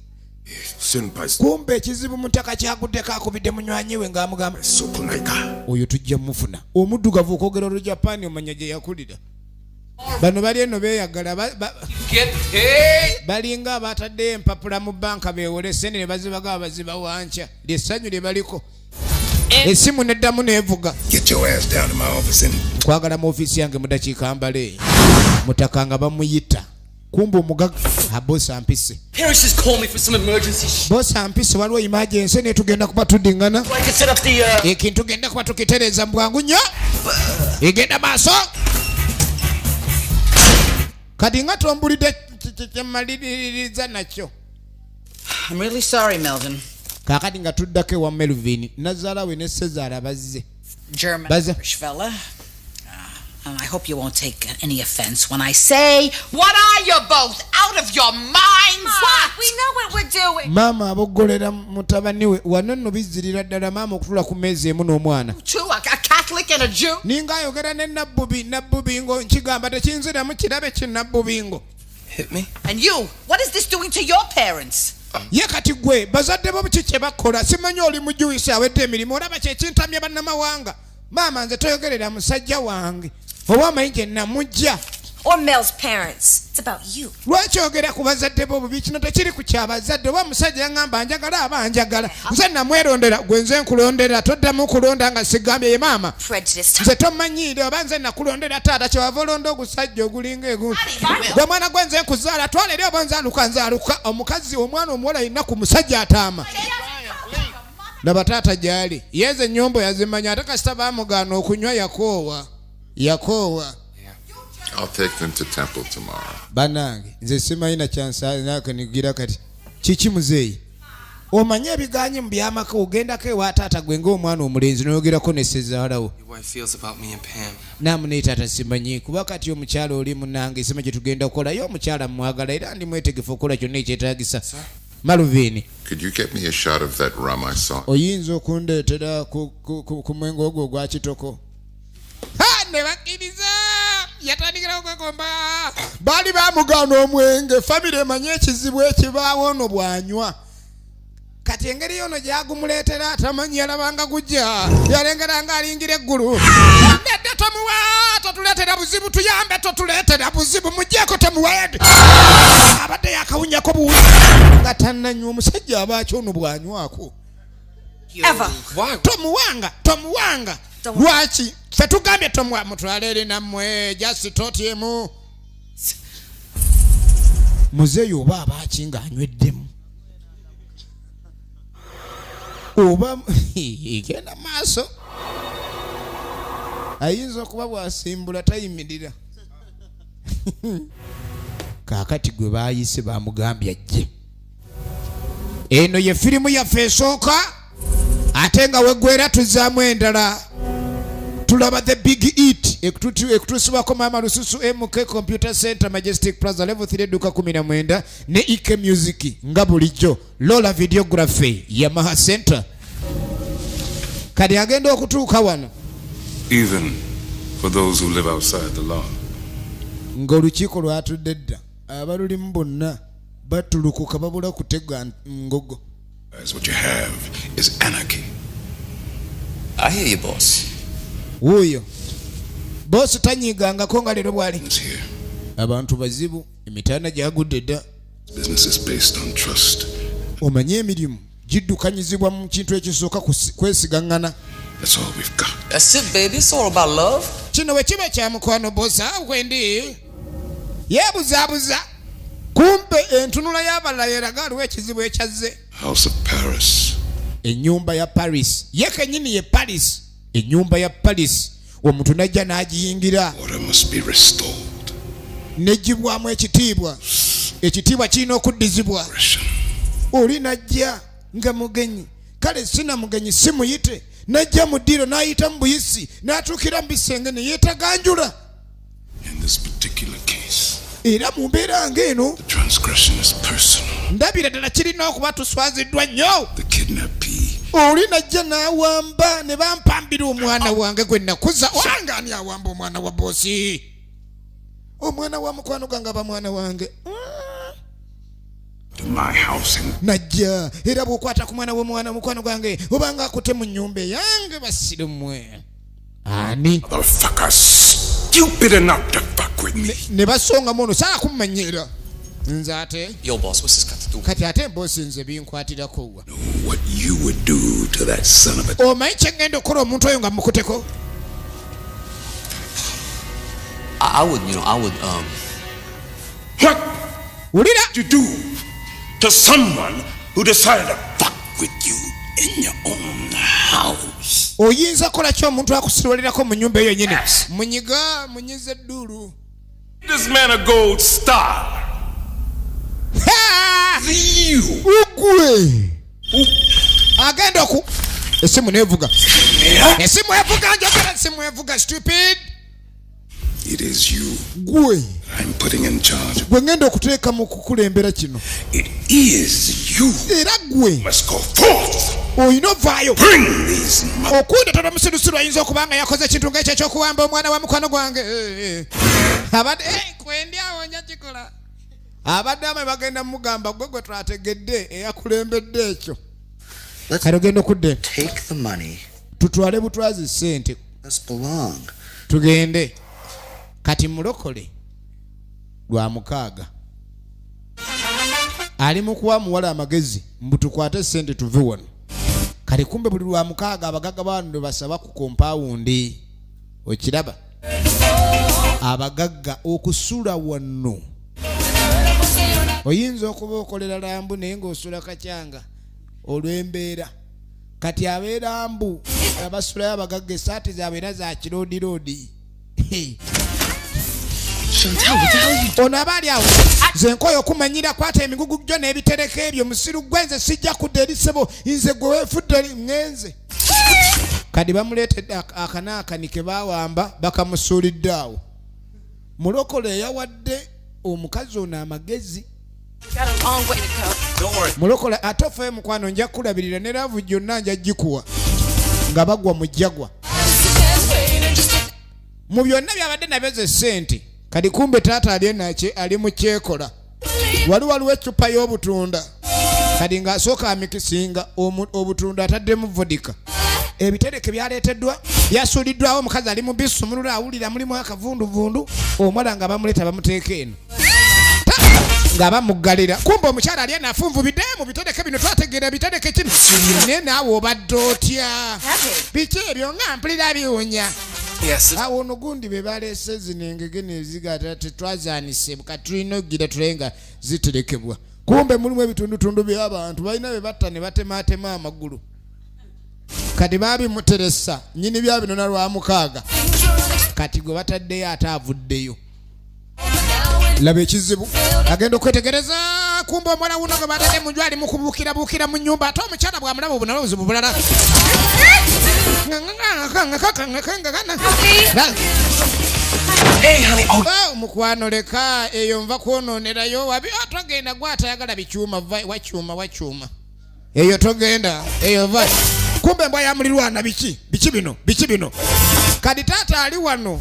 Senpai. Kumbe ekizibu mutaka kyaguddeko akubidde munywanyi we ng'amugamba. Sokunaika. Oyo tujja mufuna. Omuddugavu okwogera Olujapani omanya gye yakulira. bano bali eno beeyagala Get paid. balinga abatadde empapula mu banka beewole sente ne bazibaga baziba wanca lyessanyu lye baliko esimu neddamu neevuga Get your ass down to my office and kwagala mu ofiisi yange mu dakiika mbale mutaka nga bamuyita kumba omugaga bosi ampise Parents just called me for some emergency shit. bosi ampise waliwo emergency ne tugenda kuba tudingana So I can set up the ekintu tugenda kuba tukitereeza mu bwangu nnyo egenda maaso kati nga tombulidde kyemaliririza nakyo. I'm really sorry, Melvin. Kakati nga tuddako ewa Melvin nazaala we ne Sezaala bazze. German Baza. Irish fella. I hope you won't take any offense when I say, what are you both out of your minds? What? We know what we're doing. Mama aboggolera mutabani we wano nno bizzirira ddala maama okutula ku meezi emu n'omwana. Two, a Catholic and a Jew? Ninga ayogera ne Nabbubingo nkigamba tekinziramu kirabe kinnabbubingo. Hit me? And you, what is this doing to your parents? Ye kati gwe bazadde bo buki kye bakola simanyi oli mujuisi awedde emirimu olaba kyekintamya bannamawanga. Maama nze toyogerera musajja wange oba amanyi gye namujja. Or Mel's parents. It's about you. Lwaki oyogera ku bazadde bo bubi kino tekiri ku kyabazadde oba musajja yaŋŋamba njagala aba njagala nze namwerondera gwe nze nkulondera toddamu kulonda nga sigambye ye maama nze tomanyiire oba nze nakulondera taata kyewava olonda ogusajja ogulinga egundi gwe mwana gwe nze nkuzaala twala eri oba nzaaluka omukazi omwana omuwala yina ku musajja ataama laba taata gyali yeeze ennyombo yazimanya ate kasita baamugaana okunywa yakoowa. I'll take them to temple tomorrow. Banange nze simanyi na kyansaakanigira kati kiki muzeeyi omanye ebiganyi mu byamaka ogendako ewa taata gwe ng'omwana omulenzi n'oyogerako ne Sezaalawo naamu naye taata simanyi kuba kati omukyala oli munange sima gye tugenda kukolayo omukyala mwagala era ndi mwetegefu okukola kyonna ekyetaagisa. Malvin, could you get me a shot of that rum I saw? oyinza okundeetera ku mwenge ogwo ogwa kitoko? Ne bakkiriza yatandikira okwekomba baali baamugaana omwenge famire emanye ekizibu ekibaawo ono bwanywa kati engeri yono gyagumuleetera atamanyi yalabanga gujja yalengera nga alingira eggulu nedde tomuwa totuleetera buzibu tuyambe totuleetera buzibu mugjeeko temuwede abadde yakawunyako buwuzi nga tannanywa omusajja abaaki ono bwanywako tomuwanga lwaki ffe tugambye tomwa mutwale eri nammwe jasi totyemu muzeeyo oba abaaki ng'anyweddemu oba genda maaso ayinza okuba bwasimbula tayimirira kaakati gwe baayise bamugambye ajje eno ye firimu yaffe esooka ate nga weggwera tuzaamu endala tulaba the big eat ekutusibako maama lususu MK Computer Center Majestic Plaza level 3 edduuka 19 ne Ike Music nga bulijjo Lola Videography Yamaha Center kadi agenda okutuuka wano Even for those who live outside the law. ng'olukiiko lwatudde dda abalulimu bonna batulukuka babula kutega ngogo. That's what you have is anarchy. I hear you, boss. Wuyo bosi tanyigangako nga leero bwali abantu bazibu emitaana gyagudde dda. Business is based on trust. Omanye emirimu giddukanyizibwa mu kintu ekisooka kwesigaŋŋana. That's all we've got. That's it, baby. It's all about love. Kino bwe kiba kya mukwano bosa wendi yeebuzaabuza kumpe entunula y'abalala yeraga aliwo ekizibu ekyazze. House of Paris. Ennyumba ya Paris ye kennyini ye Paris. Ennyumba ya Paris omuntu najja n'agiyingira Order must be restored. nejjibwamu ekitiibwa kirina okuddizibwa. Oli najja nga mugenyi kale sina mugenyi simuyite najja mu ddiro n'ayita mu buyisi n'atuukira mu bisenge ne yeetaganjula. In this particular case, era mu mbeera ng'eno the transgression is personal. ndabira ddala kirina okuba tuswaziddwa nnyo. The kidnappee. Oli najja n'awamba ne bampambira omwana wange gwe nakuza. Wange ani awamba omwana wa boosi? Omwana wa mukwano gwange aba mwana wange. To my house and Najja era bw'okwata ku mwana w'omwana mukwano gwange obanga akutte mu nnyumba yange basire mmwe. Ani? motherfuckers. stupid enough to fuck with me. Ne basonga mono sala kumanyira. Nze ate. Yo, boss, what's this got to do? Kati ate boss nze binkwatirako wa. What you would do to that son of a... Omanyi kyengenda okukola omuntu oyo nga mukuteko? I would. What would you do to someone who decided to fuck with you in your own house? Oyinza kola ki omuntu akusirwalirako mu nyumba eyo nyine? Munyize ddulu. This man a gold star. You. Ugwe. Agenda ku. Esimu nevuga. Esimu evuga njagala esimu evuga stupid. It is you. Gwe. I'm putting in charge. Gwe ngenda okuteeka mu kukulembera kino. It is you. Era gwe. Must go forth. Oyino vayo. Bring these. Okunda tono musirusiru ayinza okubanga yakoze ekintu ng'ekyo ekyokuwamba omwana wa mukwano gwange. Abadde kwendyawo nja kikola. Abadde ame bagenda mugamba gwe twategedde eyakulembedde ekyo. Kale genda okudde. Take the money. Tutwale butwazi sente. Let's belong. Tugende. Kati mulokole lwa mukaaga ali mu kuwa muwala amagezi mbutukwate sente tuve wano. Kale kumbe buli lwa mukaaga abagaga bano basaba ku compound. Okiraba abagaga okusula wano oyinza okuba okolera lambu naye ng'osula kacyanga olw'embeera. Kati abeera mbu abasulayo abagaga esaati zabeera za kiroodiroodi. Ono abaali awo nze nkoyo okumanyira kwata emigugu gyo n'ebitereka ebyo musiru gwenze sijja kudda eri ssebo nze gwe weefudde ngenze. Kadi bamuleetedde akanaakani ke baawamba bakamusuulidde awo. Mulokole eyawadde omukazi ono amagezi. Mulokole ate ofayo mukwano nja kulabirira ne laavu gyonna nja gikuwa nga bagwa mu jjagwa. Mu byonna byabadde nabeze sente. Kadi kumbe taata ali mu kyekola. Waliwo eccupa y'obutunda. Kadi ng'asooka amikisinga obutunda ataddemu vodika. Ebitereke byaleeteddwa byasuuliddwawo omukazi ali mu bisumulula awulira mulimu akavunduvundu. Omwana nga bamuleeta bamuteeka eno. Nga bamuggalira. Kumbe omukyala ali anafunvubidde mu bitereke bino twategeera bitereke kino. Naye naawe obadde otya? Biki ebyo nga mpulira biwunya. Awo ono gundi be baleese zino engege nezigata tetwazaanise katulina ogira tulenga ziterekebwa. Kumbe mulimu ebitundutundu by'abantu balina be batta ne batemaatema amagulu. Kati baabimuteresa nnyini bya bino na lwa mukaaga. Kati gwe bataddeyo ate avuddeyo. Laba ekizibu agenda okwetegereza. Kumbe omwana wuno gwe batadde mu nju ali mu kubuukirabuukira mu nnyumba ate omukyala bw'amulaba obunala obuzibu bulala. Hey, honey. Oh, mukwano leka eyo nva kwonoonerayo wabi togenda gwe atayagala bikyuma wakyuma eyo togenda eyo va. Kumbe mbwa ya mulirwana biki bino. Kadi taata ali wano.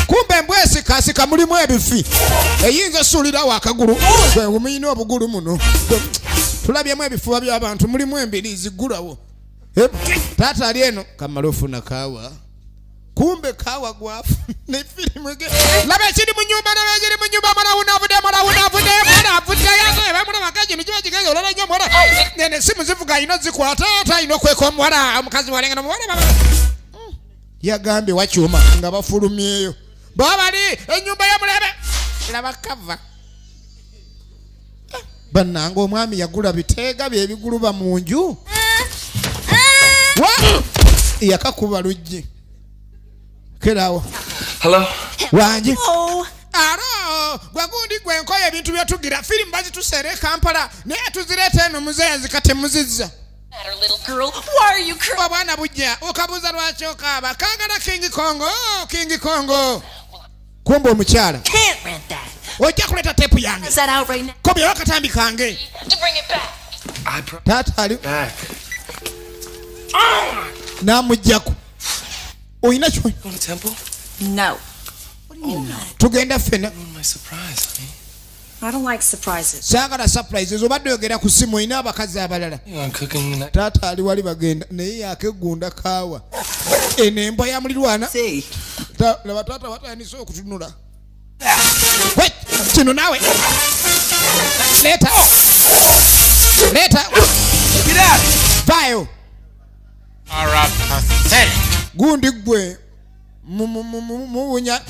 Kumbe mbwesikasika mulimu ebifi eyinza suulirawo akagulu gwe muyina obugulu muno tulabyemu ebifuba by'abantu mulimu embiriizi gulawo. Taata ali eno kamala ofuna kaawa. Kumbe kaawa gwafu ne firimu laba ekiri mu nyumba mulawunaavudde bamulabaka kino kiba kigenge olala nnyo muwala nene simu zivuga ayina zikwata ate ayina okweka omuwala omukazi walengana muwala yagambye wakyuma nga bafulumyeyo baba bali ennyumba ya mulebe laba kava. Bannanga omwami yagula biteega byebiguluba mu nju yakakuba luggi kerawo. Hello? Wanji. Alo, gwagundi gwe nkoye ebintu byetugira firimu bazituseere Kampala naye tuzireeta eno muzeeya zikatemuzizza. Obwana bujja okabuuza lwaki okaaba kaagala King Kongo. Kumbe omukyala ojja kuleeta teepu yange kobyewo akatambi kange. Taata ali n'amugjaku. Oyina kyo? No. Tugenda ffena. My surprise, honey. I don't like surprises. Sagala surprises obadde ogera ku simu ina abakazi abalala. Taata ali wali bagenda naye yakegunda kaawa. Enembo ya mulirwana. Laba taata watandise okutunula. Wait, kino nawe. Leta. Get out. Vayo. Alright, pathetic. Gundi gwe. Muwunya.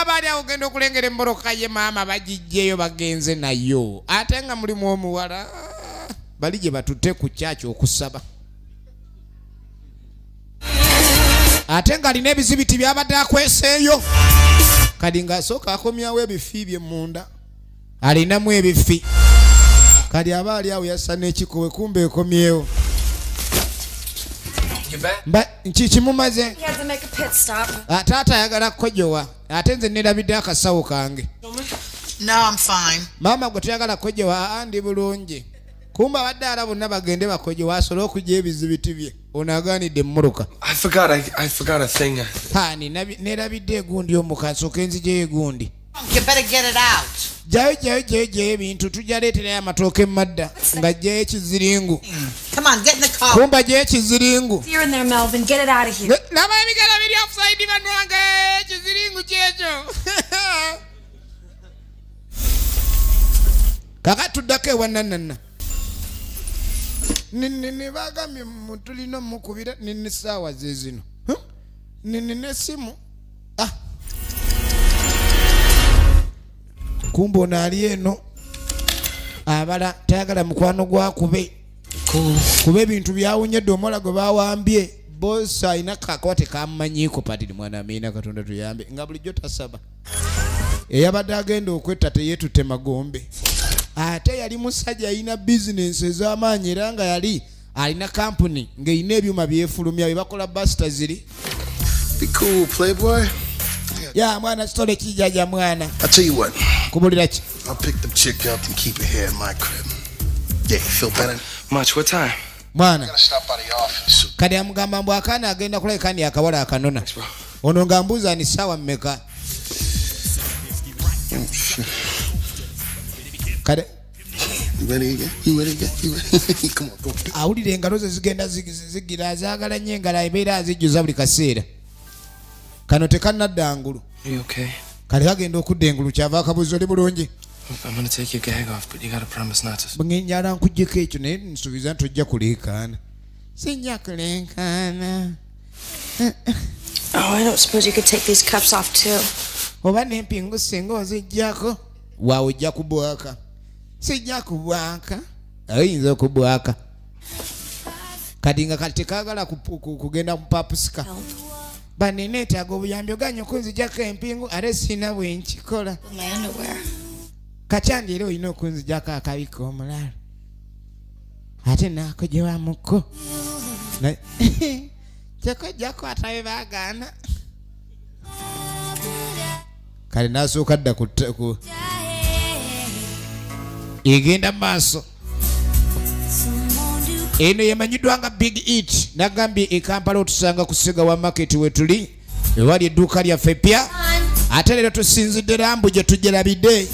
Abali ogenda okulengera emboroka ye maama bagijjeyo bagenze nayo. Ate nga mulimu omuwala. Bali gye batutte ku kyaki okusaba. Ate nga alina ebizibiti byabadde akweseeyo. Kadi ng'asooka akomyawo ebifi bye munda. Alinamu ebifi. Kadi aba ali awo yassa n'ekikowe kumbe ekomyewo. Nkikimumaze. He had to make a pit stop. Taata ayagala kukojowa. Ate nze nerabidde akasawo kange. No, I'm fine. Maama gwe toyagala kukojowa ndi bulungi. Kumba abadde ala bonna bagende bakojowa asobole okujja ebizibiti bye. Ono agaanidde mmuruka. I forgot a thing. Hani nerabidde egundi omukaso kenzijeyo egundi. You better get it out. Jayo ebintu tujaleeterayo amatooke madda nga jjayo ekiziringu. Come on, get in the car. Kumba jjayo ekiziringu. You're in there, Melvin. Get it out of here. Laba ebigala biri offside banwange ekiziringu kyekyo. Kaka tuddako ewananana. Nini bagambye tulina mukubira nini ssaawa ze zino. Nini n'essimu. Kumbo naali eno abala tayagala mukwano gwakube kube ebintu byawunyedde omuwala gwe bawambye bosi alina kakwate kamumanyiiko patiri mwana amina katonda tuyambe nga bulijjo tasaba eyabadde agenda okwetta teyeetutte magombe ate yali musajja alina bizinensi ez'amaanyi era nga yali alina kampuni ng'erina ebyuma byefulumya bye bakola basita ziri. Be cool, playboy. Yeah, mwana stole kijaja mwana. I'll tell you what. Kubulira ki? I'll pick the chick up and keep her here in my crib. Yeah, you feel better? Much, what time? Mwana. Gotta stop by the office. Kadi amugamba mbu akaana agenda kulekani akawala akanona. Ono nga mbuuza ni sawa mmeka. Kade. You ready again? You ready again? Come on, go. Awulire engalo ze zigenda zigira azaagala nnyo engalo ebeera azijjuza buli kaseera. Kano tekanadda ngulu. Are you okay? Kale kagenda okudda engulu kyava akabuzo oli bulungi. I'm gonna take your gag off, but you gotta promise not to. Bwennyala nkuggyeko ekyo naye nsuubiza nti ojja kuleekaana. Sijja kuleekaana. Oh, I don't suppose you could take these cups off too. Oba n'empingu singa oziggyako. Waawe ojja kubwaka. Sijja kubwaka. Oyinza okubwaka. Kati nga kati tekaagala kugenda mu papusika. Bani neetaaga obuyambi oganya okunzijjako empingu ate sina bwe nkikola. Kakyandi era olina okunzijjako akabika omulala. Ate naakojewamuko. Kyekojjako atabe baagaana. Kale n'asooka dda ku egenda maaso. Eno yemanyiddwa nga Big Eat nagambye e Kampala otusanga ku Sega wa market wetuli ewali edduuka lyaffe ppya ate leero tusinzidde Lambu gye tugyerabidde.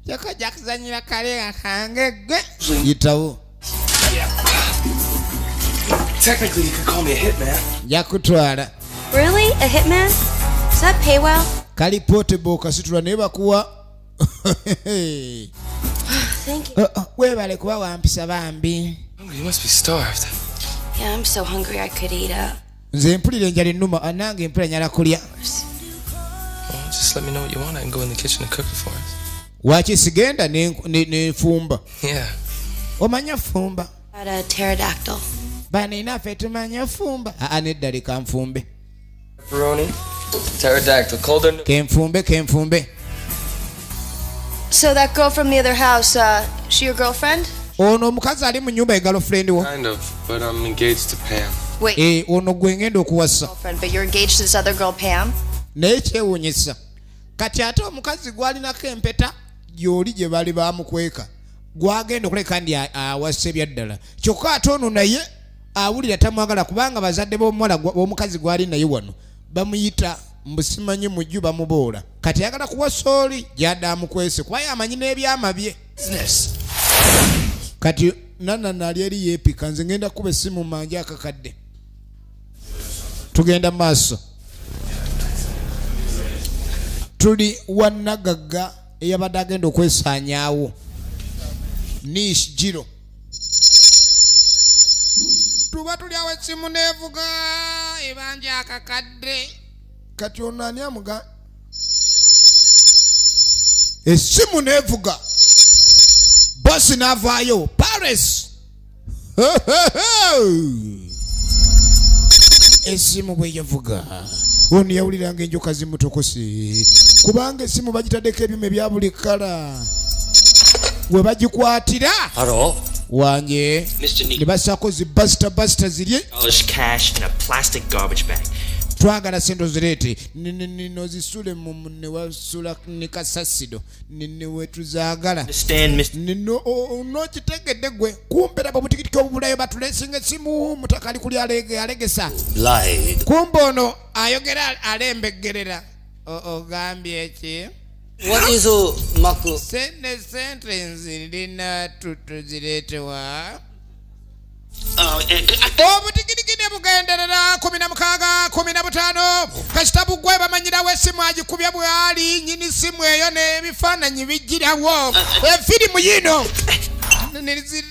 Kyokojja kuzanyira kale kange gwe yitawo. Technically, you could call me a hitman. Yakutwala. Really? A hitman? Does that pay well? Kali portable kasitula naye bakuwa. Thank you. Weebale kuba wampisa bambi. You must be starved. Yeah, I'm so hungry I could eat up. Nze mpulira enjala ennuma nange mpula nyala kulya. Well, just let me know what you want. I can go in the kitchen and cook it for us. Waki sigenda nefumba. Yeah. Omanya fumba. At a pterodactyl. Bana inaffe tumanya fumba. Nedda leka nfumbe. Pepperoni. Pterodactyl. Colder. Kenfumbe. So that girl from the other house, she your girlfriend? Ono omukazi ali mu nyumba ya girlfriend wo. Kind of, but I'm engaged to Pam. Wait. Ono gwe ngenda okuwasa. Girlfriend, but you're engaged to this other girl, Pam? Naye kyewuunyisa. Kati ate omukazi gwalinako empeta gy'oli gye bali bamukweka. Gwagenda okuleka ndi awase byaddala. Kyokka ate ono naye awulira tamwagala kubanga bazadde b'omuwala b'omukazi gwali naye wano bamuyita mbusimanyi mujju bamubuula kati ayagala kuwa sooli gyadda amukwese kuba yamanyi n'ebyama bye kati nana ali eri yeepika nze ngenda kuba essimu mu manja akakadde tugenda maaso tuli wannagagga eyabadde agenda okwesaanyaawo Nish Jiro tuba tuli awo essimu neevuga ebanja akakadde kati ono ani amuga essimu neevuga bosi n'avaayo Paris essimu bweyavuga ono yawuliranga enjoka zimutokose kubanga essimu bagitaddeko ebyuma ebya buli kala we bagikwatira wanje ne basako zibasita zirye twagala sente ozireete nozisule newasula nekasasido newetuzaagala nokitegedde gwe kumbe nabo butikitiki obubulayo batulesinga essimu mutaka ali kuli alegesa kumbe ono ayogera alembegerera ogambye eki What is Mako? Sente nzirina tuzireetewa obutikitiki ne bugenderera 16 15 kasitabu gwe bamanyirawo essimu agikubya bwali nyini simu eyo n'ebifaananyi bijjirawo efirimu yino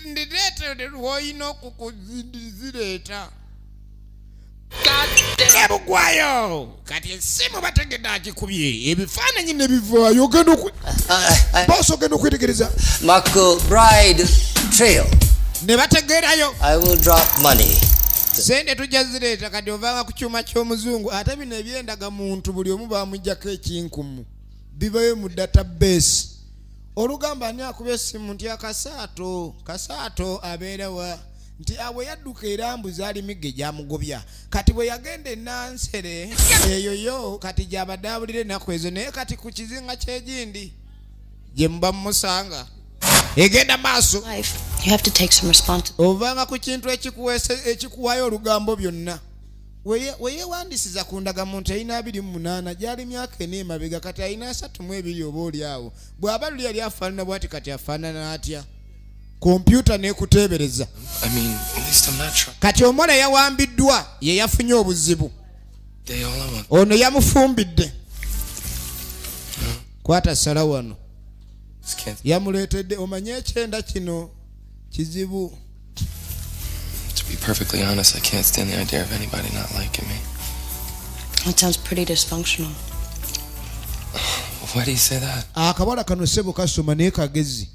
ndireete woyina okukuzireeta ebugwayo kati essimu bategedde agikubye ebifaananyi ne bivaayo ogenda bosi ogenda okwetegereza Mako Bride Trail. ne bategeerayo I will drop money. sente tujja zireeta kati ovanga ku kyuma ky'omuzungu ate bino ebyendaga muntu buli omu bamuggyako ekinkumu bibayo mu database olugamba ani akuba essimu nti kasaato abeerawa nti awe yadduka erambuza ali migge gyamugobya kati bwe yagenda enansere eyoyo kati gyabadde abulira ennaku ezo naye kati ku kizinga kyegindi gye muba mumusanga egenda maaso ovanga ku kintu ekikuwayo olugambo byonna weyeewandisiza ku ndagamuntu erina 28 gyali myaka 4 emabega kati alina 32 oba oli awo bw'aba luli yali afaanana bwati kati afaanana atya kompyuta n'ekuteebereza kati omuwala yawambiddwa ye yafunye obuzibu ono yamufumbidde kwata sala wano yamuleetedde omanye ekyenda kino kizibu. To be perfectly honest, I can't stand the idea of anybody not liking me. That sounds pretty dysfunctional. Why do you say that? Akabala kano sebo kasoma naye kagezi.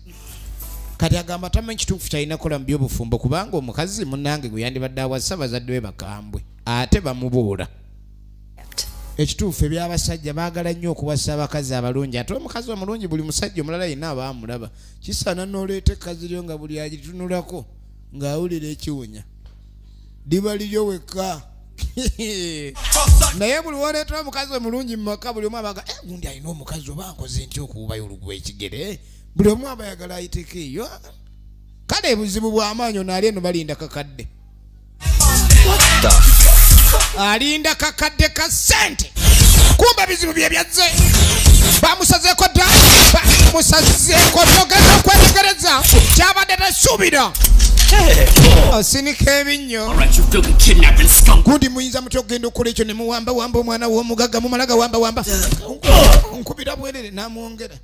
Kati agamba tamanyi kituufu kyalina kola mu by'obufumbo kubanga omukazi munnange gwe yandibadde awasa bazadde be bakambwe ate bamubuula. Ekituufu ebyabasajja baagala nnyo okuwasa abakazi abalungi ate omukazi omulungi buli musajja omulala yenna abaamulaba kisaana n'oleeta ekkazi lyo nga buli agitunulako ng'awulira ekiwunya diba liryo wekka naye buli woleeta omukazi omulungi mu maka buli omu abaga gundi alina omukazi oba nkoze ntya okuwubayo olugwa ekigere buli omu aba ayagala ayiteko eyo kale ebuzibu bw'amaanyi ono ali eno balinda kakadde alinda kakadde ka sente kumba bizibu bye byazze bamusazeeko dda bamusazeeko byogenda okwetegereza kyabadde tesuubira osinika ebinnyo gundi muyinza mutya okugenda okukola ekyo ne muwambawamba omwana w'omugagga mumalaga wambawamba nkubira bwerere n'amwongera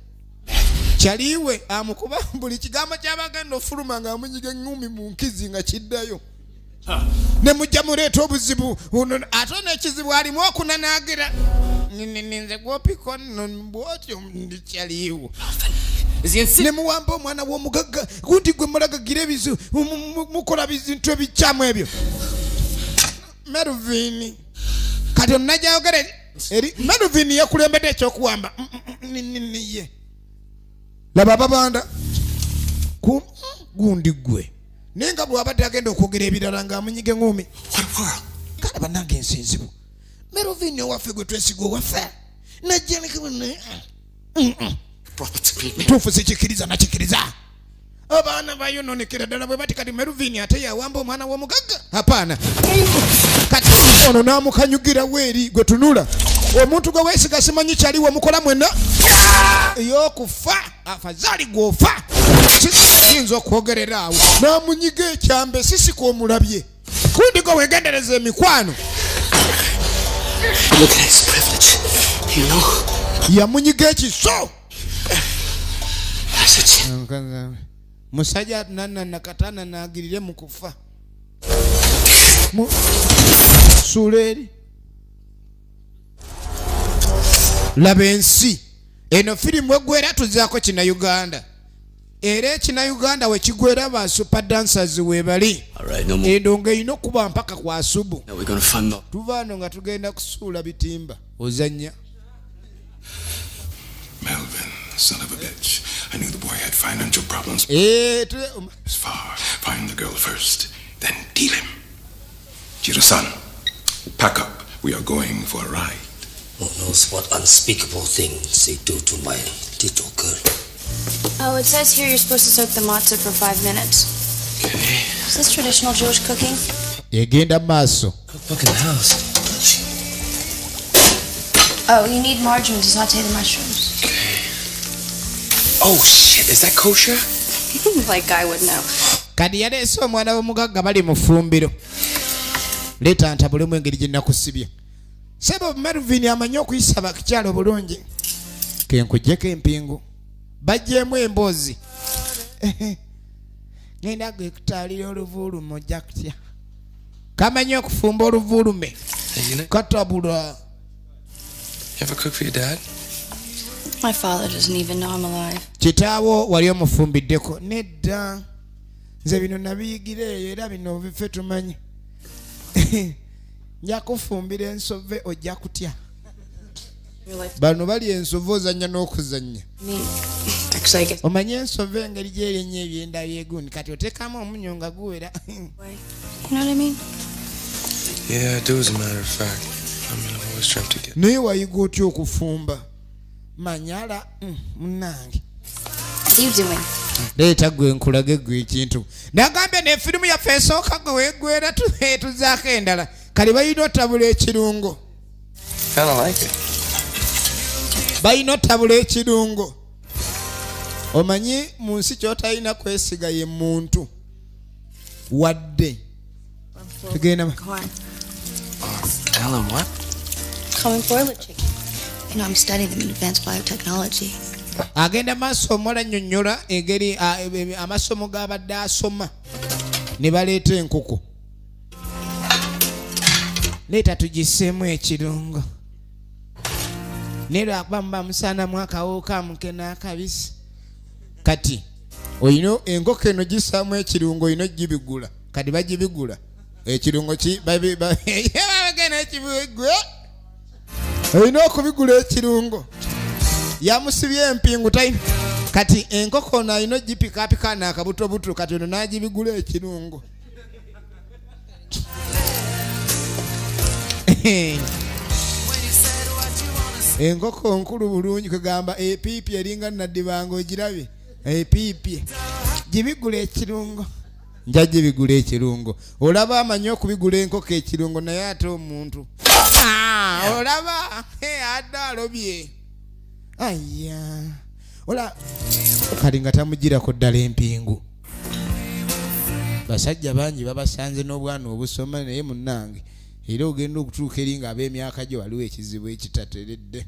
kyaliwe amukuba buli kigambo kyabagenda ofuluma nga amunyiga eŋŋumi mu nkizi nga kiddayo ne mujja muleeta obuzibu ate n'ekizibu alimu okunanaagira nze gwopiko nno bwotyo ndikyaliwo ne muwamba omwana w'omugagga gundi gwe mulagagira ebizu mukola bintu ebikyamu ebyo Melvin kati onna gyayogera eri Melvin yakulembedde ekyokuwamba ye laba babanda gundi gwe naye nga bw'abadde agenda okwogera ebirala ng'amunyiga eŋŋumi kale bannange ensinzibu Melvin owaffe gwe twesiga owaffe tuufu sikikiriza nakikiriza abaana bayononekera ddala bwe bati kati Melvin ate yawamba omwana w'omugagga apaana kati ono n'amukanyugira weeri gwe tunula omuntu gwe weesiga simanyi kyaliwo mukola mwena ey'okufa afazali gwofa kiyinza okwogerera awo n'amunyiga ekyambe sisika omulabye kundi gwe wegendereza emikwano yamunyiga ekiso musajja nakatana nagirire mu kufa suleeri laba ensi eno firimu egwera tuzaako kina Uganda era ekina Uganda wekigwera ba super dancers webali endonga ino kuba mpaka kwa asubu tuvaano nga tugenda kusuula bitimba ozanya Melvin, son of a bitch. I knew the boy had financial problems. It's far. Find the girl first, then deal him. Jiro-san, pack up. We are going for a ride. Who knows what unspeakable things they do to my little girl. Oh, it says here you're supposed to soak the matzah for 5 minutes. Okay. Is this traditional Jewish cooking? Yegenda maso. Cookbook in the house. Oh, you need margarine to saute the mushrooms. Oh shit, is that kosher? Like I would know. Kadi yaleese omwana w'omugagga bali mu ffumbiro. Leeta ntabulemu engeri gye nakusibye. Sebo Melvin amanyi okuyisa abakyalo bulungi. Kenkuggyeko empingu. Bajjeemu emboozi. Ngenda gwe kutaalira oluvuulume ojja kutya. Kamanyi okufumba oluvuulume. Katabula. You ever cook for your dad? My father doesn't even know I'm alive. Kitaawo wali omufumbiddeko. Nedda. Nze bino nabiyigira eyo era bino bife tumanyi. Nja kufumbira ensove ojja kutya. Bano bali ensove ozannya n'okuzannya. Omanyi ensove engeri gy'erinnya ebyenda byegundi kati oteekamu omunyo nga guwera. You know what I mean? Yeah, I do as a matter of fact. I mean, I've always dreamt to get... Naye wayiga otya okufumba? Manyala munnange. What are you doing? Leeta gwe nkulage gwe ekintu. Nagambye ne firimu yaffe esooka gwe weegwera tuzaako endala. Kali balina otabula ekirungo. Kinda like it. Balina otabula ekirungo. Omanyi mu nsi ky'otalina kwesiga ye muntu. Wadde. Tugenda. Tell him what? Coming broiler chicken. You know, I'm studying them in advanced biotechnology. Agenda maaso omuwala nnyonnyola engeri amasomo g'abadde asoma ne baleeta enkoko. Leeta tugisseemu ekirungo. Ne lwakuba muba musaanamu akawooka amuke n'akabisi. Kati oyina enkoko eno gissaamu ekirungo oyina ogibigula. Kati bagibigula. Ekirungo bagenda ekibigwe. Oyina okubigula ekirungo. Yamusibye empingu tayi. Kati enkoko na ino gipikaapika n'akabutobuto kati ono n'agibigula ekirungo. Enkoko nkulu bulungi kugamba epiipi eringa naddibanga ogirabye. Epiipi gibigula ekirungo. Nja gibigula ekirungo. Olaba amanyi okubigula enkoko ekirungo naye ate omuntu. Olaba adda alobye. Aya. Ola kali nga tamugirako ddala empingu. Basajja bangi babasanze n'obwana obusoma naye munnange. Era ogenda okutuuka eri ng'ab'emyaka gye waliwo ekizibu ekitateredde.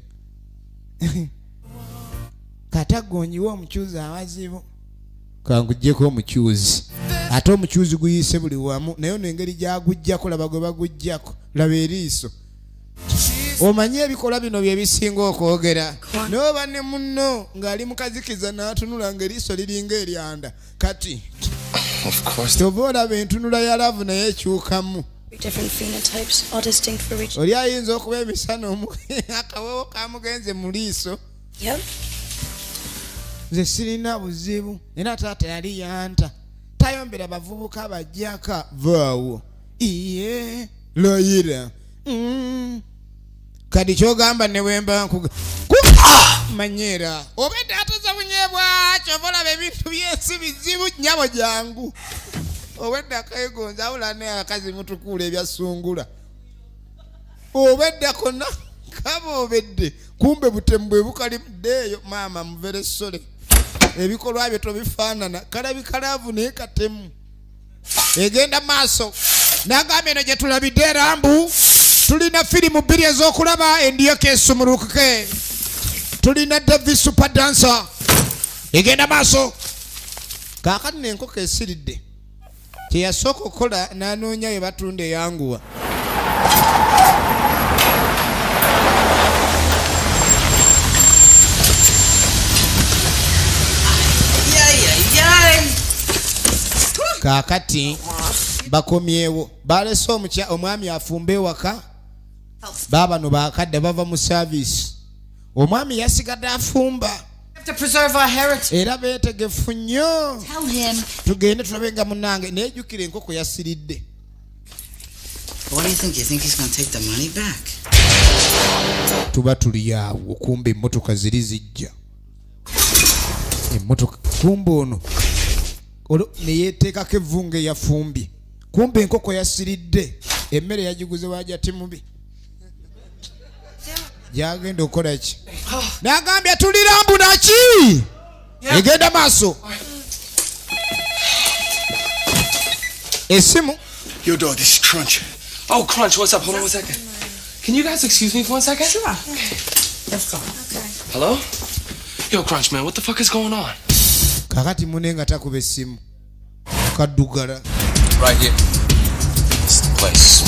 Katagonyiwa omukyuzi awazibu. Kanguggyeko omukyuzi. Ate omukyuzi guyise buli wamu naye ono engeri gy'aguggyako laba gwe baguggyako. Laba eriiso. Omanyi ebikola bino bye bisinga okwogera. N'oba ne munno ng'ali mukazikiza n'atunula ng'eriiso liringa eryanda. Kati toba olaba entunula ya laavu naye ekyukamu. Different phenotypes, all distinct for each. Oli ayinza okuba emisana akawewo kamugenze mu liiso. Yep. Nze sirina buzibu. Era taata yali yanta. Tayombera bavubuka bajjaka vaawo. Iye loyira. Kadi kyogamba ne wemba nkuga. Manyera. Obedde atoza bunyebwa kyovola ebintu by'ensi bizibu nnyabo jangu. Obedde akayegonza awula ne akazi mutukula ebyasungula. Obedde konna kaboobedde kumbe butembwe bukalimuddeeyo maama muvere sole ebikolwa bye tobifaanana kalabikalaavu naye katemu egenda maaso nagambye eno gye tulabidde Rambu tulina firimu 2 ez'okulaba endiyoka esumulukuke tulina David Super Dancer egenda maaso kaakati n'enkoko esiridde kyeyasooka okukola n'anoonya we batunda eyanguwa kaakati bakomyewo balese omwami afumba ewaka baabano bakadde bava mu service omwami yasigadde afumba era beetegefu nnyo tugende tulabe nga munnange neejjukira enkoko yasiridde tuba tuli awo kumbe emmotoka ziri zijja emmotoka kumbe ono neyeteekako evvunga eyafumbye kumbe enkoko yasiridde emmere yagiguze wajati mubi gyagenda okukola ki nagambye tuli Rambu naki egenda maaso esimu Yo, dog, this is Crunch. Oh, Crunch, what's up? Hold on 1 second. Can you guys excuse me for 1 second? Sure. Okay. Let's go. Okay. Hello? Yo, Crunch, man, what the fuck is going on? kakati munenga takuba essimu kaddugala Right here. This is the place.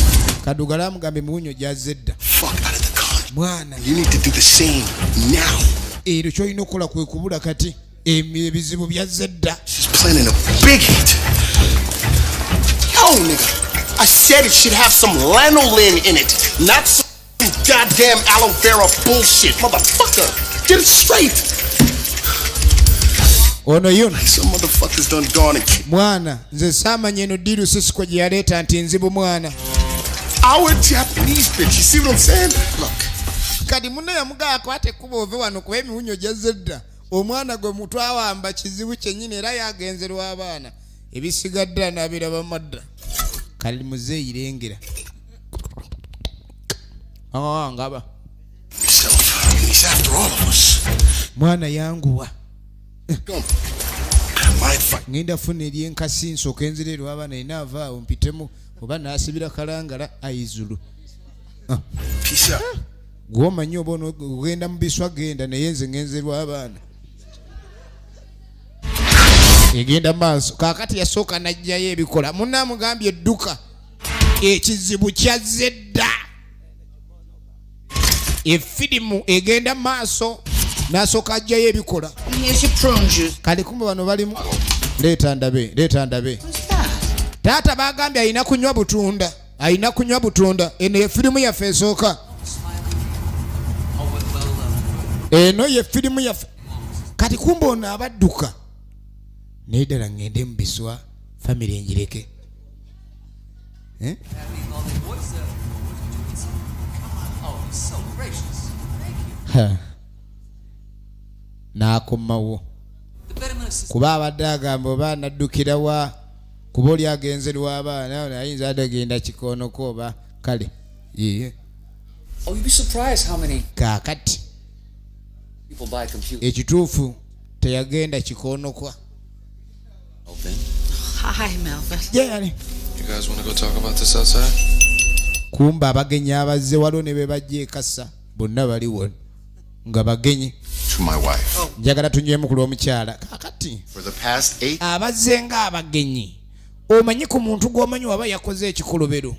kaddugala amugambe muwunyo gyazedda Fuck out of the car. mwana You need to do the same now. ero kyolina okukola kwe kubula kati ebizibu byazedda She's planning a big hit. Yo, nigga. I said it should have some lanolin in it, not some goddamn aloe vera bullshit, motherfucker. Get it straight. ono yuno Some motherfuckers done gone and mwana nze saamanya eno diru sisiko gye yaleeta nti nzibu mwana our Japanese bitch. You see what I'm saying? Look. kati muno yamugaa akwate kuba ove wano kuba emiwunyo gyazedda omwana gwe mutwe awamba kizibu kyennyini era yagenze lw'abaana ebisigadde anabiraba madda kali muzeeyi lengera ngaba He's after all of us. mwana yanguwa Might fight. ngenda funa eryenkasi nsooka enzire lw'abaana inaavaawo mpitemu oba naasibira kalangala ayizulu Peace out. gwomanyi oba ogenda mu biswa genda naye nze ngenze lw'abaana egenda maaso kaakati yasooka najjayo ebikola munaamugambye edduka ekizibu kyazedda efirimu egenda maaso nasooka ajjayo ebikola kale kumbe bano balimu leeta ndabe taata bagambye alina kunywa butunda eno efirimu yaffe esooka eno ye firimu yaffe kati kumbe ono abadduka naye ddala ngende mu biswa famire engireke n'akomawo kuba abadde agamba oba anaddukira wa kuba oli agenze lw'abaana ayinza adagenda kikoonoko oba kale yeye kaakati ekituufu teyagenda kikoonokwa Hi, Melvin. gyeyali You guys want to go talk about this outside? kumba abagenyi abazze waliwo ne be bajja ekasa bonna baliwo nga bagenyi To my wife. njagala tunywemu ku lw'omukyala kakati For the past 8 abazze nga abagenyi omanyi ku muntu gw'omanyi waba yakoze ekikolobero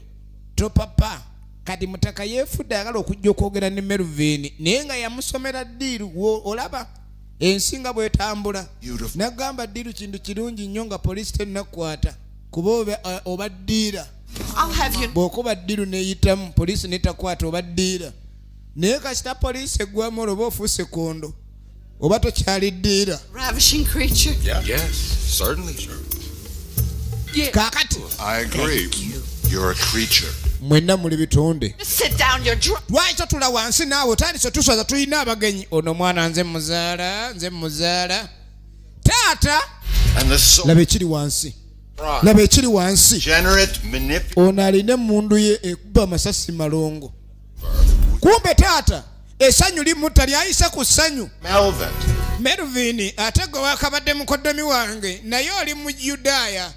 topapa kati mutaka yeefudde ayagala okujja okwogera ne Melvin naye nga yamusomera ddiiru olaba ensinga bwetambula nagamba ddiiru kintu kirungi nnyo nga poliisi tennakwata kuba oba ddiira bw'okuba ddiiru neeyitamu poliisi netakwata oba ddiira naye kasita poliisi eggwamu olwo oba ofuuse kondo oba tokyali ddiira Ravishing creature. Yes, certainly. kaakati I agree. You're a creature. mwenna muli bitonde Sit down, you're drunk. lwaki totula wansi naawe otandise tuswaza tulina abagenyi ono mwana nze muzaala taata And the soul. laba ekiri wansi laba ekiri wansi Generate, manipulative. ono alina emundu ye ekuba amasasi malongo kumbe taata taata essanyu limutta lyayise ku ssanyu Melvin ate gwe wakabadde mukoddomi wange naye oli mu Yudaaya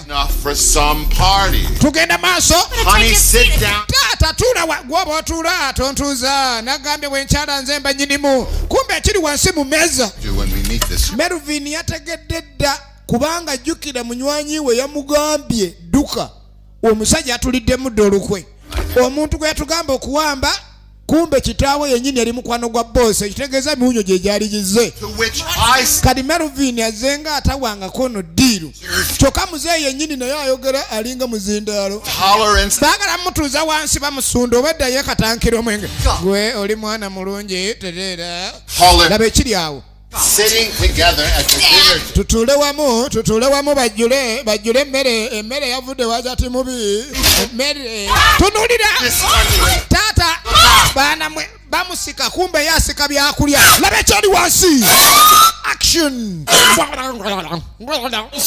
Enough for some party. tugenda maaso Honey, sit down. taata tuula gwoba otuula tontuuza nagambye bwenkyala nze mba nyinimu kumbe ekiri wansi mu meeza When we meet this Melvin yategedde dda kubanga jjukira munywanyi we yamugambye dduka omusajja atulidde muddo olukwe omuntu gwe yatugamba okuwamba kumbe kitaawe yennyini yali mukwano gwa boss ekitegeeza miwunyo gye gyali gize kati Melvin azenga atawangako no ddiiru kyokka muzeeyi yennyini naye ayogera alinga muzindaalo baagala mutuuza wansi bamusunda oba eddayo katankira omwenge gwe oli mwana mulungi tereera laba ekiri awo sitting together at the dinner. tutule wamu bajjule emmere yavudde wajati mubi emmere tunulira taata baana mwe bamusika kumbe yasika byakulya laba ekyali wansi action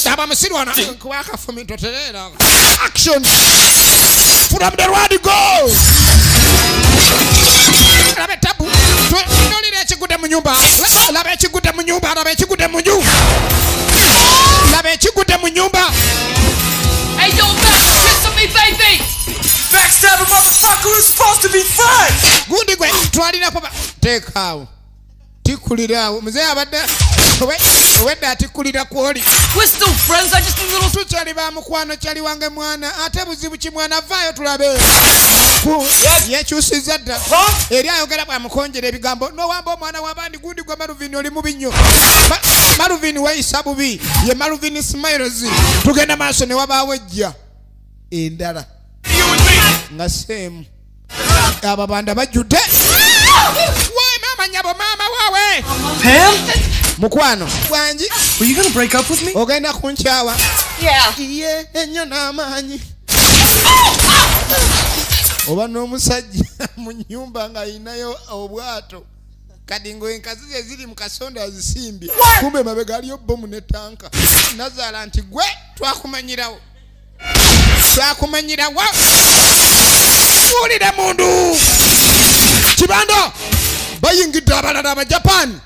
saba musirwana kwakafumi toterera action from the word go laba tabu tunulira ekigude mu nyumba laba ekigude mu nyumba laba ekigude mu nyumba laba ekigude mu nyumba Hey, yo, Max, kiss on me, baby! Backstabber motherfucker is supposed to be fun! gundi gwe twalina papa teekaawo tikulirawo muzee abadde owedde atikulira kwoli We're still friends, I just need a little... tukyali bamukwano kyali wange mwana ate buzibu kimwana vaayo tulabe yekyusiza dda eri ayogera bwamukonjera ebigambo nowamba omwana w'abandi gundi gwe Melvin oli mubi nnyo Melvin weyisa bubi ye Melvin Smiles tugenda maaso ne wabaawo ejja endala nga seemu ababanda bajjudde wae mama nyabo mama waawe Pam? mukwano gwangi Were you gonna break up with me? ogenda kunkyawa Yeah. ye ennyo n'amaanyi oba n'omusajja mu nnyumba ng'ayinayo obwato kati ng'enkazi ze ziri mu kasonda azisimbye kumbe mabega aliyo bomu ne tanka nazaala nti gwe twakumanyirawo tuwulire mundu kibando bayingidde abalala abajapani